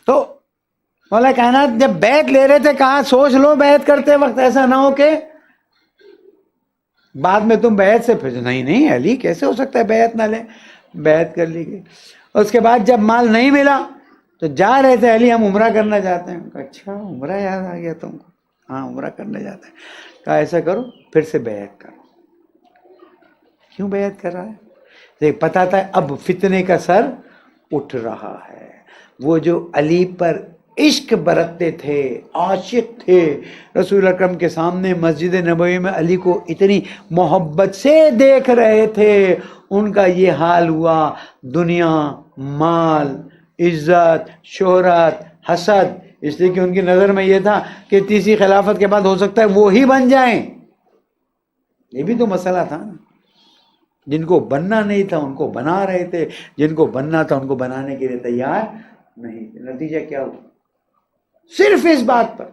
تو مولا کائنات جب بیعت لے رہے تھے کہا سوچ لو بیعت کرتے وقت ایسا نہ ہو کہ بعد میں تم بیعت سے پھر نہیں علی کیسے ہو سکتا ہے بیعت نہ لیں. بیعت کر لی گئی. اس کے بعد جب مال نہیں ملا تو جا رہے تھے، علی ہم عمرہ کرنا چاہتے ہیں. اچھا عمرہ یاد آ گیا تم کو؟ ہاں عمرہ کرنے جاتے ہیں. کہا ایسا کرو پھر سے بیعت کرو. کیوں بیعت کر رہا ہے؟ دیکھ پتا تھا اب فتنے کا سر اٹھ رہا ہے. وہ جو علی پر عشق برتتے تھے، عاشق تھے، رسول اکرم کے سامنے مسجد نبوی میں علی کو اتنی محبت سے دیکھ رہے تھے، ان کا یہ حال ہوا. دنیا، مال، عزت، شہرت، حسد، اس لیے کہ ان کی نظر میں یہ تھا کہ تیسری خلافت کے بعد ہو سکتا ہے وہی بن جائیں. یہ بھی تو مسئلہ تھا نا. جن کو بننا نہیں تھا ان کو بنا رہے تھے، جن کو بننا تھا ان کو بنانے کے لیے تیار نہیں تھے۔ نتیجہ کیا ہوا؟ صرف اس بات پر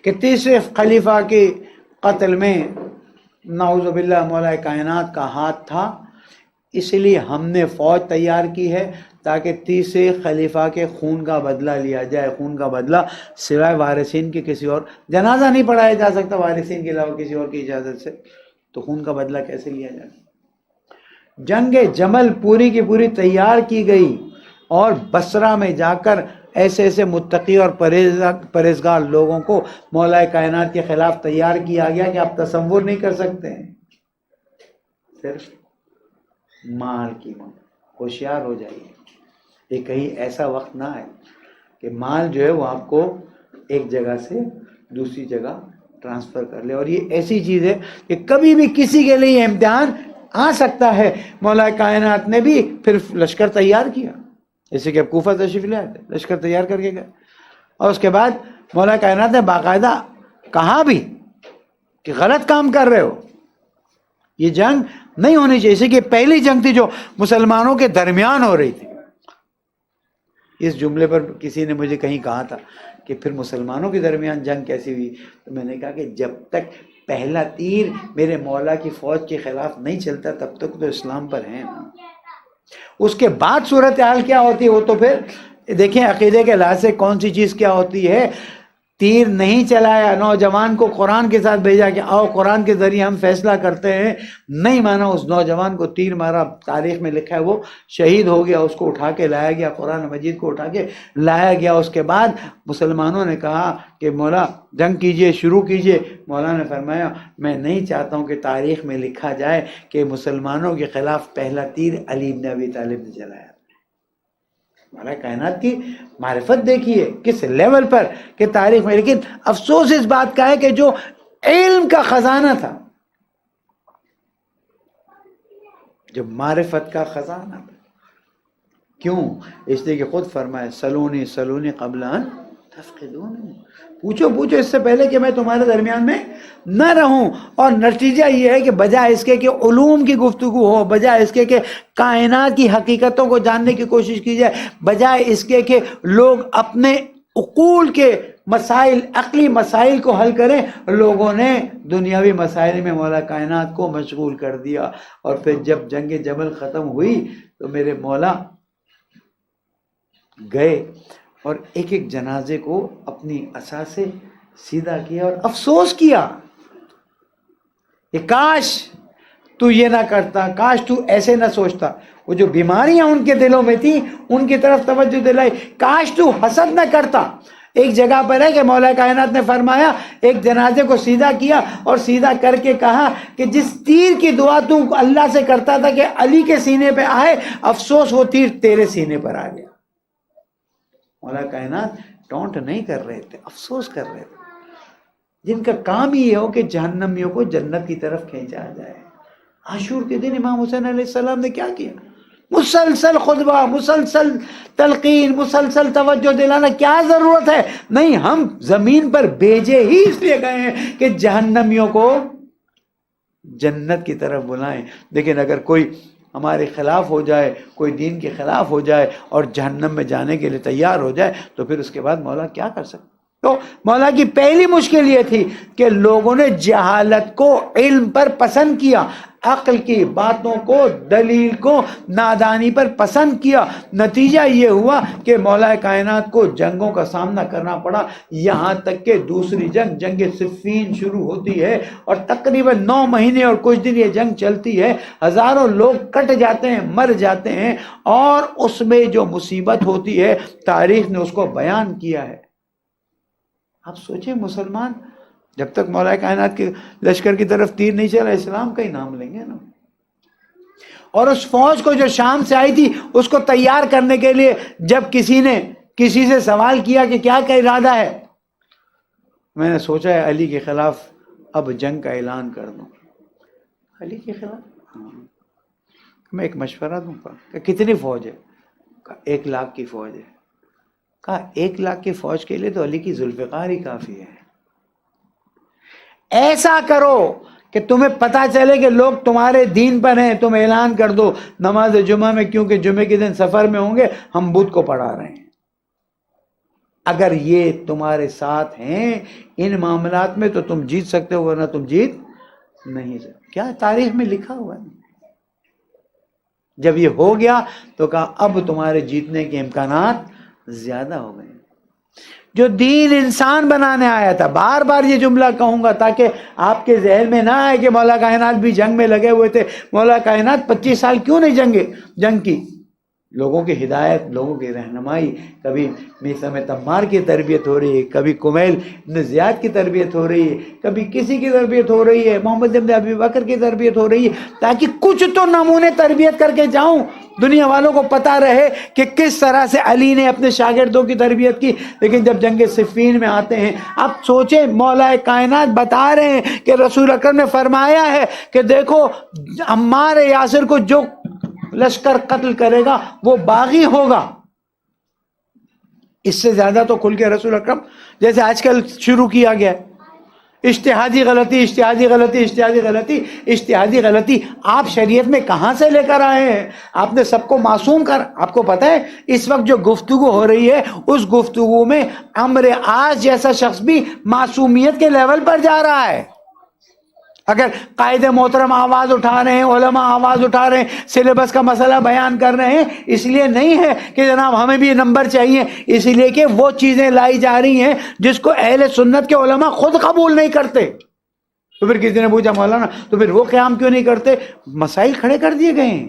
کہ تیسرے خلیفہ کے قتل میں نعوذ باللہ مولا کائنات کا ہاتھ تھا، اس لیے ہم نے فوج تیار کی ہے تاکہ تیسرے خلیفہ کے خون کا بدلہ لیا جائے۔ خون کا بدلہ سوائے وارثین کے کسی اور، جنازہ نہیں پڑھایا جا سکتا وارثین کے علاوہ کسی اور کی اجازت سے، تو خون کا بدلہ کیسے لیا جائے؟ جنگ جمل پوری کی پوری تیار کی گئی، اور بصرہ میں جا کر ایسے ایسے متقی اور پرہیزگار لوگوں کو مولا کائنات کے خلاف تیار کیا گیا کہ آپ تصور نہیں کر سکتے ہیں۔ صرف مال کی مانگ، ہوشیار ہو جائیے، یہ کہیں ایسا وقت نہ آئے کہ مال جو ہے وہ آپ کو ایک جگہ سے دوسری جگہ ٹرانسفر کر لے، اور یہ ایسی چیز ہے کہ کبھی بھی کسی کے لیے امتحان آ سکتا ہے۔ مولا کائنات نے بھی پھر لشکر تیار کیا، جیسے کہ اب کوفہ تشریف لے آئے تھے، لشکر تیار کر کے گئے، اور اس کے بعد مولا کائنات نے باقاعدہ کہا بھی کہ غلط کام کر رہے ہو، یہ جنگ نہیں ہونی چاہیے۔ اسی کی پہلی جنگ تھی جو مسلمانوں کے درمیان ہو رہی تھی۔ اس جملے پر کسی نے مجھے کہیں کہا تھا کہ پھر مسلمانوں کے درمیان جنگ کیسی ہوئی؟ تو میں نے کہا کہ جب تک پہلا تیر میرے مولا کی فوج کے خلاف نہیں چلتا تب تک تو اسلام پر ہیں نا۔ اس کے بعد صورتحال کیا ہوتی ہے وہ تو پھر دیکھیں عقیدے کے لحاظ سے کون سی چیز کیا ہوتی ہے۔ تیر نہیں چلایا، نوجوان کو قرآن کے ساتھ بھیجا کہ آؤ قرآن کے ذریعے ہم فیصلہ کرتے ہیں، نہیں مانا، اس نوجوان کو تیر مارا، تاریخ میں لکھا ہے وہ شہید ہو گیا، اس کو اٹھا کے لایا گیا، قرآن مجید کو اٹھا کے لایا گیا۔ اس کے بعد مسلمانوں نے کہا کہ مولا جنگ کیجئے، شروع کیجئے۔ مولا نے فرمایا میں نہیں چاہتا ہوں کہ تاریخ میں لکھا جائے کہ مسلمانوں کے خلاف پہلا تیر علی بن ابی طالب نے چلایا۔ مولا کائنات کی معرفت دیکھیے کس لیول پر کہ تاریخ میں، لیکن افسوس اس بات کا ہے کہ جو علم کا خزانہ تھا، جو معرفت کا خزانہ تھا، کیوں؟ اس لیے کہ خود فرمائے سلونی سلونی قبل ان تفقدونی، پوچھو پوچھو اس سے پہلے کہ میں تمہارے درمیان میں نہ رہوں۔ اور نتیجہ یہ ہے کہ بجائے اس کے کہ علوم کی گفتگو ہو، بجائے اس کے کہ کائنات کی حقیقتوں کو جاننے کی کوشش کی جائے، بجائے اس کے کہ لوگ اپنے عقول کے مسائل، عقلی مسائل کو حل کریں، لوگوں نے دنیاوی مسائل میں مولا کائنات کو مشغول کر دیا۔ اور پھر جب جنگ جمل ختم ہوئی تو میرے مولا گئے اور ایک ایک جنازے کو اپنی عصا سے سیدھا کیا، اور افسوس کیا کہ کاش تو یہ نہ کرتا، کاش تو ایسے نہ سوچتا۔ وہ جو بیماریاں ان کے دلوں میں تھیں ان کی طرف توجہ دلائی، کاش تو حسد نہ کرتا۔ ایک جگہ پر ہے کہ مولا کائنات نے فرمایا ایک جنازے کو سیدھا کیا اور سیدھا کر کے کہا کہ جس تیر کی دعا تو اللہ سے کرتا تھا کہ علی کے سینے پہ آئے، افسوس وہ تیر تیرے سینے پر آ گیا۔ مولا کائنات ٹونٹ نہیں کر رہے تھے، افسوس کر رہے تھے، جن کا کام یہ ہو کہ جہنمیوں کو جنت کی طرف کھینچا جائے۔ عاشور کے دن امام حسین علیہ السلام نے کیا کیا؟ مسلسل خطبہ، مسلسل تلقین، مسلسل توجہ دلانا، کیا ضرورت ہے؟ نہیں، ہم زمین پر بھیجے ہی اس لیے گئے ہیں کہ جہنمیوں کو جنت کی طرف بلائیں۔ لیکن اگر کوئی ہمارے خلاف ہو جائے، کوئی دین کے خلاف ہو جائے اور جہنم میں جانے کے لیے تیار ہو جائے تو پھر اس کے بعد مولا کیا کر سکتے؟ تو مولا کی پہلی مشکل یہ تھی کہ لوگوں نے جہالت کو علم پر پسند کیا، عقل کی باتوں کو، دلیل کو نادانی پر پسند کیا۔ نتیجہ یہ ہوا کہ مولا کائنات کو جنگوں کا سامنا کرنا پڑا، یہاں تک کہ دوسری جنگ، جنگ صفین شروع ہوتی ہے اور تقریباً 9 مہینے اور کچھ دن یہ جنگ چلتی ہے، ہزاروں لوگ کٹ جاتے ہیں، مر جاتے ہیں، اور اس میں جو مصیبت ہوتی ہے تاریخ نے اس کو بیان کیا ہے۔ آپ سوچیں مسلمان جب تک مولا کائنات کے لشکر کی طرف تیر نہیں چلا اسلام کا ہی نام لیں گے نا۔ اور اس فوج کو جو شام سے آئی تھی اس کو تیار کرنے کے لیے جب کسی نے کسی سے سوال کیا کہ کیا کا ارادہ ہے، میں نے سوچا ہے علی کے خلاف اب جنگ کا اعلان کر دوں۔ علی کے خلاف؟ میں ایک مشورہ دوں گا کہ کتنی فوج ہے؟ 1 لاکھ کی فوج ہے۔ کہا 1 لاکھ کی فوج کے لیے تو علی کی ذوالفقار ہی کافی ہے۔ ایسا کرو کہ تمہیں پتہ چلے کہ لوگ تمہارے دین پر ہیں، تم اعلان کر دو نماز جمعہ میں، کیونکہ جمعے کے دن سفر میں ہوں گے، ہم بدھ کو پڑھا رہے ہیں۔ اگر یہ تمہارے ساتھ ہیں ان معاملات میں تو تم جیت سکتے ہو، ورنہ تم جیت نہیں سکتے۔ کیا تاریخ میں لکھا ہوا ہے؟ جب یہ ہو گیا تو کہا اب تمہارے جیتنے کے امکانات زیادہ ہو گئے۔ جو دین انسان بنانے آیا تھا، بار بار یہ جملہ کہوں گا تاکہ آپ کے ذہن میں نہ آئے کہ مولا کائنات بھی جنگ میں لگے ہوئے تھے۔ مولا کائنات 25 سال کیوں نہیں جنگ کی؟ لوگوں کی ہدایت، لوگوں کی رہنمائی، کبھی میثم تمار کی تربیت ہو رہی ہے، کبھی کمیل بن زیاد کی تربیت ہو رہی ہے، کبھی کسی کی تربیت ہو رہی ہے، محمد بن ابی بکر کی تربیت ہو رہی ہے، تاکہ کچھ تو نمونے تربیت کر کے جاؤں، دنیا والوں کو پتہ رہے کہ کس طرح سے علی نے اپنے شاگردوں کی تربیت کی۔ لیکن جب جنگ صفین میں آتے ہیں، اب سوچیں مولا کائنات بتا رہے ہیں کہ رسول اکرم نے فرمایا ہے کہ دیکھو عمار یاسر کو جو لشکر قتل کرے گا وہ باغی ہوگا۔ اس سے زیادہ تو کھل کے رسول اکرم، جیسے آج کل شروع کیا گیا ہے اجتہادی غلطی، اجتہادی غلطی، اجتہادی غلطی، اجتہادی غلطی، آپ شریعت میں کہاں سے لے کر آئے ہیں؟ آپ نے سب کو معصوم کر، آپ کو پتہ ہے اس وقت جو گفتگو ہو رہی ہے اس گفتگو میں عمرو عاص جیسا شخص بھی معصومیت کے لیول پر جا رہا ہے۔ اگر قائد محترم آواز اٹھا رہے ہیں، علماء آواز اٹھا رہے ہیں، سلیبس کا مسئلہ بیان کر رہے ہیں، اس لیے نہیں ہے کہ جناب ہمیں بھی نمبر چاہیے، اس لیے کہ وہ چیزیں لائی جا رہی ہیں جس کو اہل سنت کے علماء خود قبول نہیں کرتے۔ تو پھر کسی نے پوچھا مولانا تو پھر وہ قیام کیوں نہیں کرتے؟ مسائل کھڑے کر دیے گئے ہیں،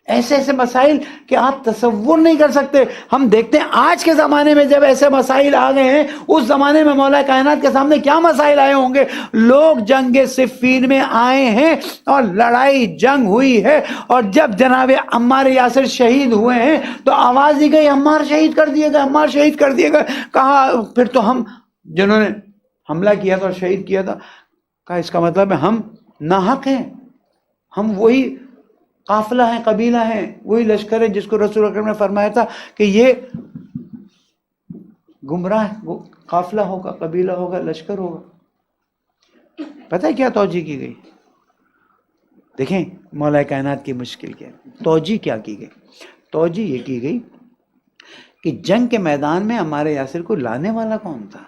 ایسے ایسے مسائل کہ آپ تصور نہیں کر سکتے۔ ہم دیکھتے ہیں آج کے زمانے میں جب ایسے مسائل آ گئے ہیں، اس زمانے میں مولا کائنات کے سامنے کیا مسائل آئے ہوں گے۔ لوگ جنگ صفین میں آئے ہیں اور لڑائی جنگ ہوئی ہے، اور جب جناب عمار یاسر شہید ہوئے ہیں تو آواز دی گئی عمار شہید کر دیے گئے، عمار شہید کر دیے گئے۔ کہا پھر تو ہم جنہوں نے حملہ کیا تھا اور شہید کیا تھا، کہا اس کا مطلب ہے ہم ناحق ہیں، ہم وہی قافلہ ہیں، قبیلہ ہیں، وہی لشکر ہے جس کو رسول اکرم نے فرمایا تھا کہ یہ گمراہ قافلہ ہوگا، قبیلہ ہوگا، لشکر ہوگا۔ پتہ ہے کیا توجہ کی گئی؟ دیکھیں مولا کائنات کی مشکل کیا ہے، توجہ کیا کی گئی؟ توجہ یہ کی گئی کہ جنگ کے میدان میں ہمارے یاسر کو لانے والا کون تھا؟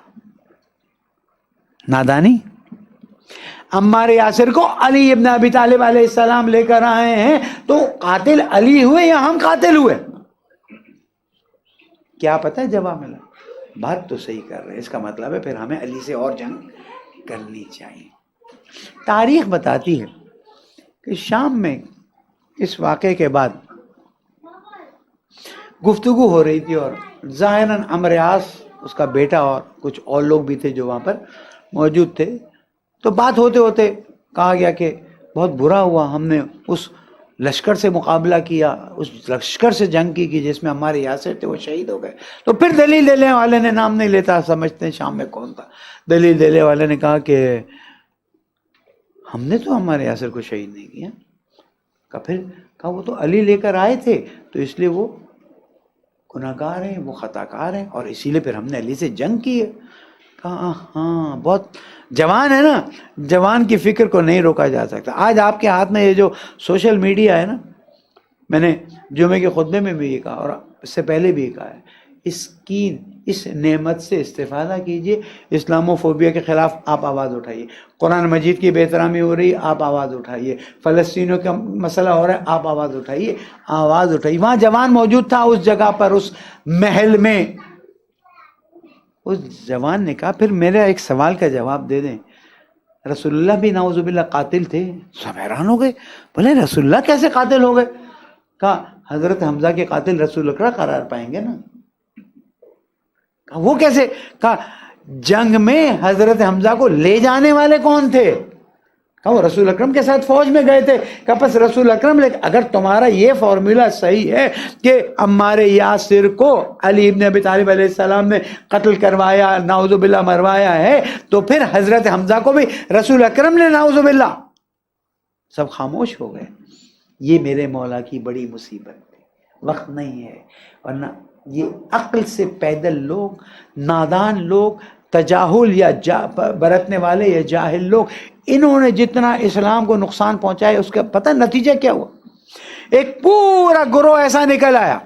نادانی؟ عمار یاسر کو علی ابن ابی طالب علیہ السلام لے کر آئے ہیں، تو قاتل علی ہوئے یا ہم قاتل ہوئے؟ کیا پتہ ہے جواب ملا؟ بات تو صحیح کر رہے، اس کا مطلب ہے پھر ہمیں علی سے اور جنگ کرنی چاہیے۔ تاریخ بتاتی ہے کہ شام میں اس واقعے کے بعد گفتگو ہو رہی تھی، اور ظاہراً عمرو عاص اس کا بیٹا اور کچھ اور لوگ بھی تھے جو وہاں پر موجود تھے، تو بات ہوتے ہوتے کہا گیا کہ بہت برا ہوا، ہم نے اس لشکر سے مقابلہ کیا، اس لشکر سے جنگ کی جس میں ہمارے یاسر تھے، وہ شہید ہو گئے۔ تو پھر دلیل دینے والے نے، نام نہیں لیتا، سمجھتے ہیں شام میں کون تھا، دلیل دینے والے نے کہا کہ ہم نے تو ہمارے یاسر کو شہید نہیں کیا۔ کہا وہ تو علی لے کر آئے تھے، تو اس لیے وہ گناہگار ہیں، وہ خطا کار ہیں، اور اسی لیے پھر ہم نے علی سے جنگ کی ہے۔ کہا ہاں، بہت جوان ہے نا، جوان کی فکر کو نہیں روکا جا سکتا۔ آج آپ کے ہاتھ میں یہ جو سوشل میڈیا ہے نا، میں نے جمعے کے خطبے میں بھی یہ کہا اور اس سے پہلے بھی کہا ہے، اس نعمت سے استفادہ کیجئے۔ اسلاموفوبیا کے خلاف آپ آواز اٹھائیے، قرآن مجید کی بے احترامی ہو رہی ہے آپ آواز اٹھائیے، فلسطینیوں کا مسئلہ ہو رہا ہے آپ آواز اٹھائیے، آواز اٹھائیے۔ وہاں جوان موجود تھا اس جگہ پر، اس محل میں، اس جوان نے کہا، پھر میرا ایک سوال کا جواب دے دیں، رسول اللہ بھی نعوذ باللہ قاتل تھے؟ سب حیران ہو گئے، بولے رسول اللہ کیسے قاتل ہو گئے؟ کہا حضرت حمزہ کے قاتل رسول اکرم قرار پائیں گے نا۔ کہا وہ کیسے؟ کہا جنگ میں حضرت حمزہ کو لے جانے والے کون تھے؟ کہا وہ رسول اکرم کے ساتھ فوج میں گئے تھے۔ کہا پس رسول اکرم اگر تمہارا یہ فارمولا صحیح ہے کہ عمار یاسر کو علی ابن ابی طالب علیہ السلام نے قتل کروایا، نعوذ باللہ مروایا ہے، تو پھر حضرت حمزہ کو بھی رسول اکرم نے نعوذ باللہ۔ سب خاموش ہو گئے۔ یہ میرے مولا کی بڑی مصیبت ہے، وقت نہیں ہے، ورنہ یہ عقل سے پیدل لوگ، نادان لوگ تجاہل یا برتنے والے یا جاہل لوگ، انہوں نے جتنا اسلام کو نقصان پہنچایا، اس کا پتہ نتیجہ کیا ہوا؟ ایک پورا گروہ ایسا نکل آیا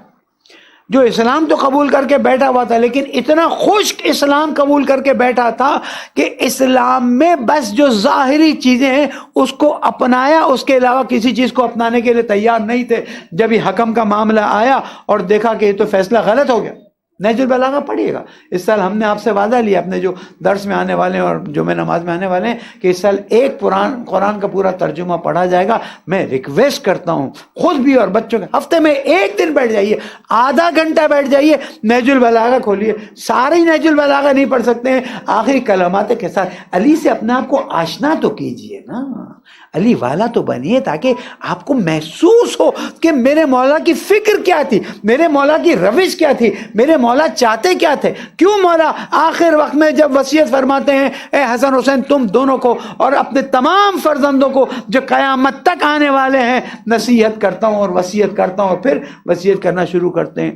جو اسلام تو قبول کر کے بیٹھا ہوا تھا، لیکن اتنا خشک اسلام قبول کر کے بیٹھا تھا کہ اسلام میں بس جو ظاہری چیزیں ہیں اس کو اپنایا، اس کے علاوہ کسی چیز کو اپنانے کے لیے تیار نہیں تھے۔ جب یہ حکم کا معاملہ آیا اور دیکھا کہ یہ تو فیصلہ غلط ہو گیا۔ نہج البلاغہ پڑھیے گا، اس سال ہم نے آپ سے وعدہ لیا اپنے جو درس میں آنے والے ہیں اور جو میں نماز میں آنے والے ہیں کہ اس سال ایک قرآن کا پورا ترجمہ پڑھا جائے گا۔ میں ریکویسٹ کرتا ہوں خود بھی اور بچوں کے، ہفتے میں ایک دن بیٹھ جائیے، آدھا گھنٹہ بیٹھ جائیے، نہج البلاغہ کھولیے۔ ساری نہج البلاغہ نہیں پڑھ سکتے ہیں، آخری کلمات کے ساتھ علی سے اپنے آپ کو آشنا تو کیجئے نا، علی والا تو بنیے، تاکہ آپ کو محسوس ہو کہ میرے مولا کی فکر کیا تھی، میرے مولا کی روش کیا تھی، میرے مولا چاہتے کیا تھے۔ کیوں مولا آخر وقت میں جب وصیت فرماتے ہیں اے حسن حسین تم دونوں کو اور اپنے تمام فرزندوں کو جو قیامت تک آنے والے ہیں نصیحت کرتا ہوں اور وصیت کرتا ہوں، اور پھر وصیت کرنا شروع کرتے ہیں۔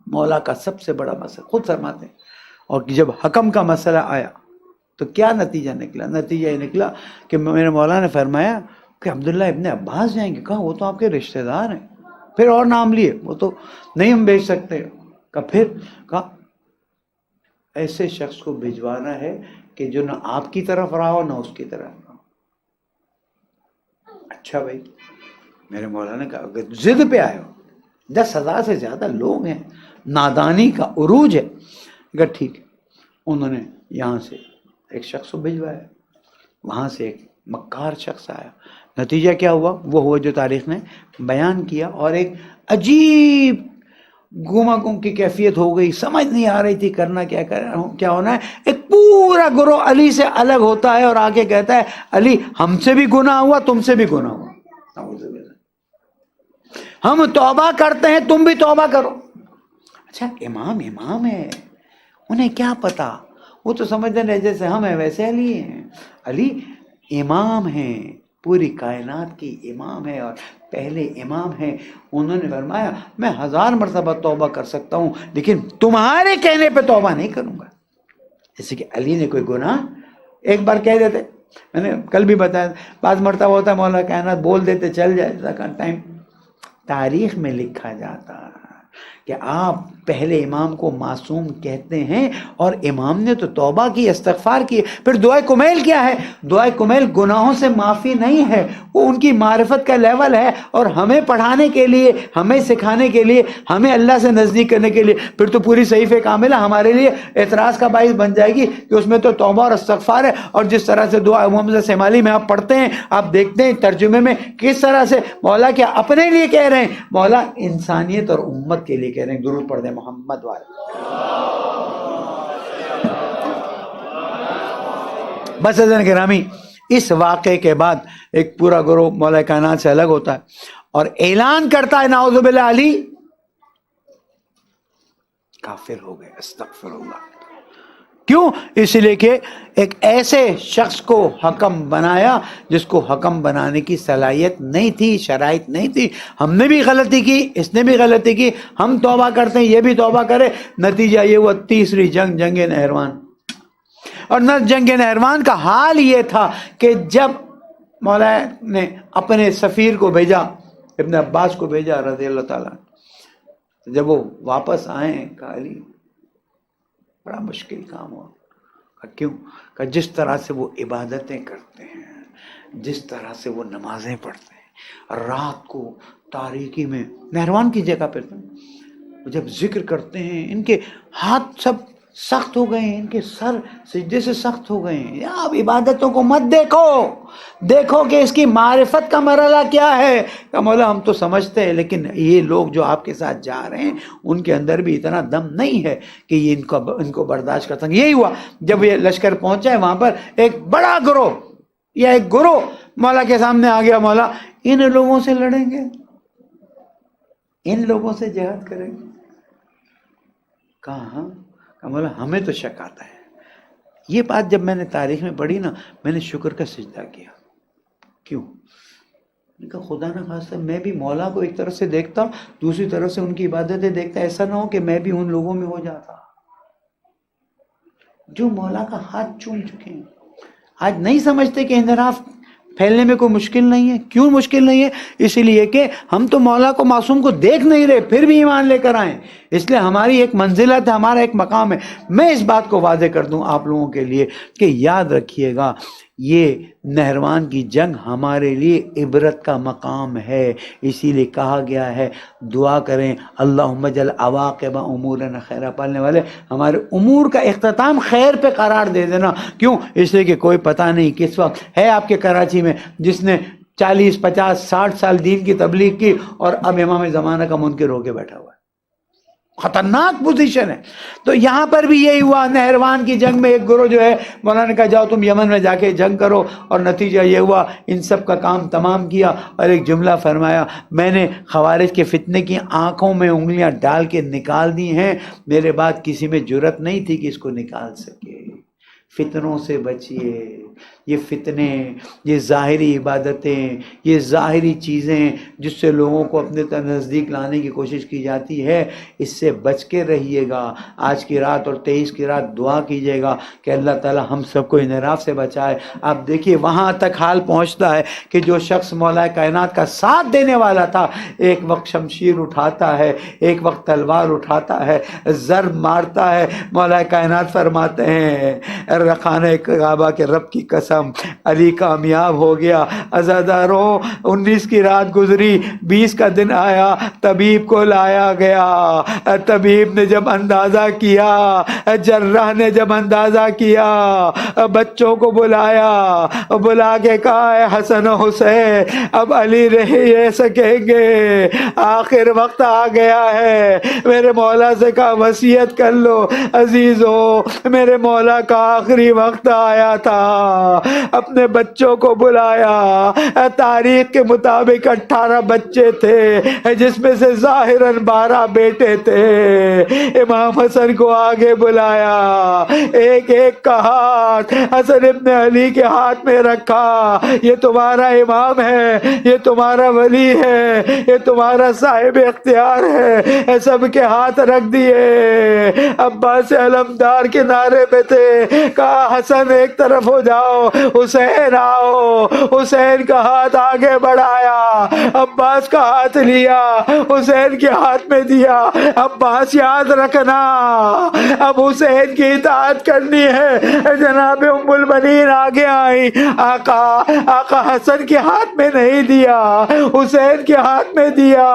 مولا کا سب سے بڑا مسئلہ خود فرماتے ہیں، اور جب حکم کا مسئلہ آیا تو کیا نتیجہ نکلا؟ نتیجہ یہ نکلا کہ میرے مولا نے فرمایا کہ عبداللہ ابن عباس جائیں گے؟ کہا وہ تو آپ کے رشتہ دار ہیں۔ پھر اور نام لیے، وہ تو نہیں ہم بھیج سکتے۔ کہا پھر؟ کہا ایسے شخص کو بھجوانا ہے کہ جو نہ آپ کی طرف رہا ہو نہ اس کی طرف رہا ہو۔ اچھا بھائی، میرے مولا نے کہا اگر ضد پہ آئے ہو، 10,000 سے زیادہ لوگ ہیں، نادانی کا عروج ہے، اگر ٹھیک ہے۔ انہوں نے یہاں سے ایک شخص کو بھجوایا، وہاں سے ایک مکار شخص آیا۔ نتیجہ کیا ہوا؟ وہ ہوا جو تاریخ نے بیان کیا، اور ایک عجیب گما گم کی کیفیت ہو گئی، سمجھ نہیں آ رہی تھی کرنا کیا ہونا ہے۔ ایک پورا گروہ علی سے الگ ہوتا ہے اور آگے کہتا ہے علی ہم سے بھی گناہ ہوا، تم سے بھی گناہ ہوا، ہم توبہ کرتے ہیں، تم بھی توبہ کرو۔ اچھا امام ہے، انہیں کیا پتا، وہ تو سمجھتے ہیں جیسے ہم ہیں ویسے علی ہیں۔ علی امام ہیں، پوری کائنات کی امام ہے اور پہلے امام ہیں۔ انہوں نے فرمایا میں 1000 مرتبہ توبہ کر سکتا ہوں، لیکن تمہارے کہنے پہ توبہ نہیں کروں گا۔ جیسے کہ علی نے کوئی گناہ ایک بار کہہ دیتے، میں نے کل بھی بتایا، بعض مرتبہ ہوتا ہے مولا کائنات بول دیتے چل جائے، ٹائم تاریخ میں لکھا جاتا کہ آپ پہلے امام کو معصوم کہتے ہیں، اور امام نے تو توبہ کی، استغفار کی۔ پھر دعائے کمیل کیا ہے؟ دعائے کمیل گناہوں سے معافی نہیں ہے، وہ ان کی معرفت کا لیول ہے، اور ہمیں پڑھانے کے لیے، ہمیں سکھانے کے لیے، ہمیں اللہ سے نزدیک کرنے کے لیے، پھر تو پوری صحیفہ کاملہ ہمارے لیے اعتراض کا باعث بن جائے گی کہ اس میں تو توبہ اور استغفار ہے۔ اور جس طرح سے دعا محمد سمالی میں آپ پڑھتے ہیں، آپ دیکھتے ہیں ترجمے میں کس طرح سے مولا کیا اپنے لیے کہہ رہے ہیں، مولا انسانیت اور امت کے لیے کہہ رہے ہیں۔ درود پڑھ دیں محمد والے۔ بس حضرت گرامی، اس واقعے کے بعد ایک پورا گروہ مولا کائنات سے الگ ہوتا ہے اور اعلان کرتا ہے نعوذ باللہ علی کافر ہو گئے، استغفر اللہ۔ کیوں؟ اس لیے کہ ایک ایسے شخص کو حکم بنایا جس کو حکم بنانے کی صلاحیت نہیں تھی، شرائط نہیں تھی۔ ہم نے بھی غلطی کی، اس نے بھی غلطی کی، ہم توبہ کرتے ہیں، یہ بھی توبہ کرے۔ نتیجہ یہ ہوا تیسری جنگ نہروان۔ اور جنگ نہروان کا حال یہ تھا کہ جب مولا نے اپنے سفیر کو بھیجا، ابن عباس کو بھیجا رضی اللہ تعالیٰ، جب وہ واپس آئے کہا علی بڑا مشکل کام ہوا۔ کیوں؟ کہ جس طرح سے وہ عبادتیں کرتے ہیں، جس طرح سے وہ نمازیں پڑھتے ہیں، رات کو تاریکی میں نہروان کی جگہ پہ جب ذکر کرتے ہیں، ان کے ہاتھ سب سخت ہو گئے ہیں، ان کے سر سجدے سے سخت ہو گئے ہیں۔ آپ عبادتوں کو مت دیکھو کہ اس کی معرفت کا مرحلہ کیا ہے۔ کہ مولا ہم تو سمجھتے ہیں، لیکن یہ لوگ جو آپ کے ساتھ جا رہے ہیں ان کے اندر بھی اتنا دم نہیں ہے کہ یہ ان کو برداشت کر سکیں۔ یہی ہوا جب یہ لشکر پہنچا ہے، وہاں پر ایک بڑا گروہ یا ایک گروہ مولا کے سامنے آ گیا، مولا ان لوگوں سے لڑیں گے، ان لوگوں سے جہاد کریں گے؟ کہاں؟ مولا ہمیں تو شک آتا ہے۔ یہ بات جب میں نے تاریخ میں پڑھی نا، میں نے شکر کا سجدہ کیا۔ کیوں؟ میں نے کہا خدا نہ خواستہ میں بھی مولا کو ایک طرف سے دیکھتا، دوسری طرف سے ان کی عبادتیں دیکھتا، ایسا نہ ہو کہ میں بھی ان لوگوں میں ہو جاتا۔ جو مولا کا ہاتھ چوم چکے ہیں، آج نہیں سمجھتے کہ انحراف پھیلنے میں کوئی مشکل نہیں ہے۔ کیوں مشکل نہیں ہے؟ اسی لیے کہ ہم تو مولا کو معصوم کو دیکھ نہیں رہے، پھر بھی ایمان لے کر آئیں۔ اس لیے ہماری ایک منزلت ہے، ہمارا ایک مقام ہے۔ میں اس بات کو واضح کر دوں آپ لوگوں کے لیے کہ یاد رکھیے گا، یہ نہروان کی جنگ ہمارے لیے عبرت کا مقام ہے۔ اسی لیے کہا گیا ہے دعا کریں اللہم اجعل عواقب امورنا خیرا، پڑھنے والے ہمارے امور کا اختتام خیر پہ قرار دے دینا۔ کیوں؟ اس لیے کہ کوئی پتہ نہیں کس وقت ہے آپ کے کراچی میں جس نے 40 50 60 سال دین کی تبلیغ کی اور اب امام زمانہ کا منکر ہو کے بیٹھا ہوا ہے۔ خطرناک پوزیشن ہے۔ تو یہاں پر بھی یہی ہوا، نہروان کی جنگ میں ایک گروہ جو ہے مولانا نے کہا جاؤ تم یمن میں جا کے جنگ کرو، اور نتیجہ یہ ہوا ان سب کا کام تمام کیا، اور ایک جملہ فرمایا میں نے خوارج کے فتنے کی آنکھوں میں انگلیاں ڈال کے نکال دی ہیں، میرے بعد کسی میں جرت نہیں تھی کہ اس کو نکال سکے۔ فتنوں سے بچیے، یہ فتنے، یہ ظاہری عبادتیں، یہ ظاہری چیزیں جس سے لوگوں کو اپنے نزدیک لانے کی کوشش کی جاتی ہے، اس سے بچ کے رہیے گا۔ آج کی رات اور 23 کی رات دعا کیجیے گا کہ اللہ تعالی ہم سب کو انحراف سے بچائے۔ آپ دیکھیے وہاں تک حال پہنچتا ہے کہ جو شخص مولا کائنات کا ساتھ دینے والا تھا، ایک وقت شمشیر اٹھاتا ہے، ایک وقت تلوار اٹھاتا ہے، ضرب مارتا ہے۔ مولا کائنات فرماتے ہیں رخانہ کعبہ کے رب کی قسم علی کامیاب ہو گیا۔ عزاداروں 19 کی رات گزری، 20 کا دن آیا، طبیب کو لایا گیا۔ طبیب نے جب اندازہ کیا، جراح نے جب اندازہ کیا، بچوں کو بلایا، بلا کے کہا اے حسن و حسین اب علی رہ سکیں گے، آخر وقت آ گیا ہے۔ میرے مولا سے کہا وصیت کر لو عزیزو، میرے مولا کا آخری وقت آیا تھا۔ اپنے بچوں کو بلایا، تاریخ کے مطابق 18 بچے تھے جس میں سے ظاہراً 12 بیٹے تھے۔ امام حسن کو آگے بلایا، ایک ایک کا ہاتھ حسن ابن علی کے ہاتھ میں رکھا، یہ تمہارا امام ہے، یہ تمہارا ولی ہے، یہ تمہارا صاحب اختیار ہے۔ سب کے ہاتھ رکھ دیے۔ عباس علمدار کنارے پہ تھے، کہا حسن ایک طرف ہو جاؤ، حسین آؤ۔ حسین کا ہاتھ آگے بڑھایا، عباس کا ہاتھ لیا، حسین کے ہاتھ میں دیا۔ عباس یاد رکھنا اب حسین کی اطاعت کرنی ہے۔ جناب ام المنین آگے آئی، آقا حسن کے ہاتھ میں نہیں دیا، حسین کے ہاتھ میں دیا۔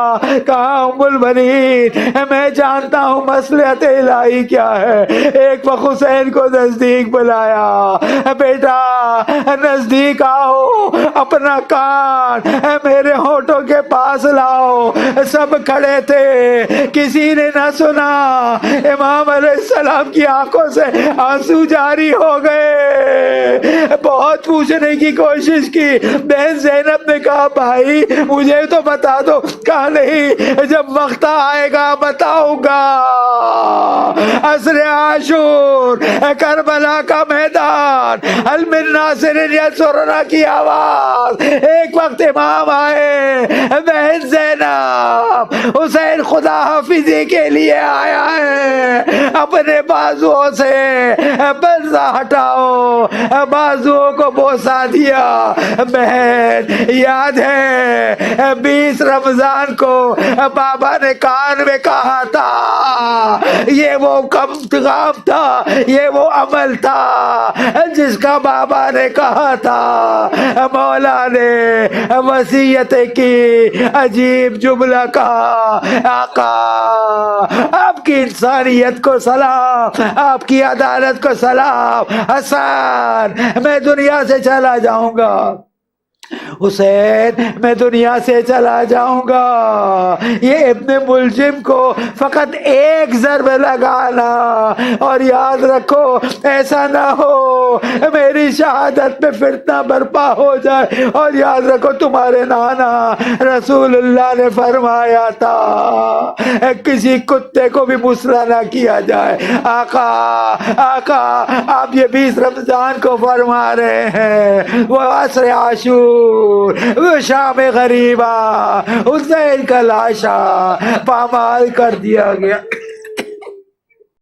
کہا ام المنین میں جانتا ہوں مصلحت الہی کیا ہے۔ ایک وقت حسین کو نزدیک بلایا، بیٹا نزدیک آؤ، اپنا کان میرے ہونٹوں کے پاس لاؤ۔ سب کھڑے تھے، کسی نے نہ سنا۔ امام علیہ السلام کی آنکھوں سے آنسو جاری ہو گئے۔ بہت پوچھنے کی کوشش کی، بہن زینب نے کہا بھائی مجھے تو بتا دو۔ کہا نہیں، جب وقت آئے گا بتاؤں گا۔ عصر عاشور، کربلا کا میدان، حل من ناصر ینصرنا کی آواز۔ ایک وقت امام آئے، بہن زینب حسین خدا حافظی کے لیے آیا ہے، اپنے بازوؤں سے پردہ ہٹاؤ۔ بازوؤں کو بوسا دیا۔ بہن یاد ہے 20 رمضان کو بابا نے کان میں کہا تھا، یہ وہ کم کام تھا، یہ وہ عمل تھا جس کا بابا نے کہا تھا۔ مولا نے وصیت کی، عجیب جملہ کہا، آقا آپ کی انسانیت کو سلام، آپ کی عدالت کو سلام، حسن میں دنیا سے چلا جاؤں گا، حسین میں دنیا سے چلا جاؤں گا۔ یہ ابن ملجم کو فقط ایک ضرب لگانا، اور یاد رکھو ایسا نہ ہو میری شہادت میں فتنہ برپا ہو جائے۔ اور یاد رکھو تمہارے نانا رسول اللہ نے فرمایا تھا کسی کتے کو بھی مسلا نہ کیا جائے۔ آقا آپ یہ 20 رمضان کو فرما رہے ہیں، وہ عصر عاشور، وہ شام غریبہ، حسین کا لاشا پامال کر دیا گیا۔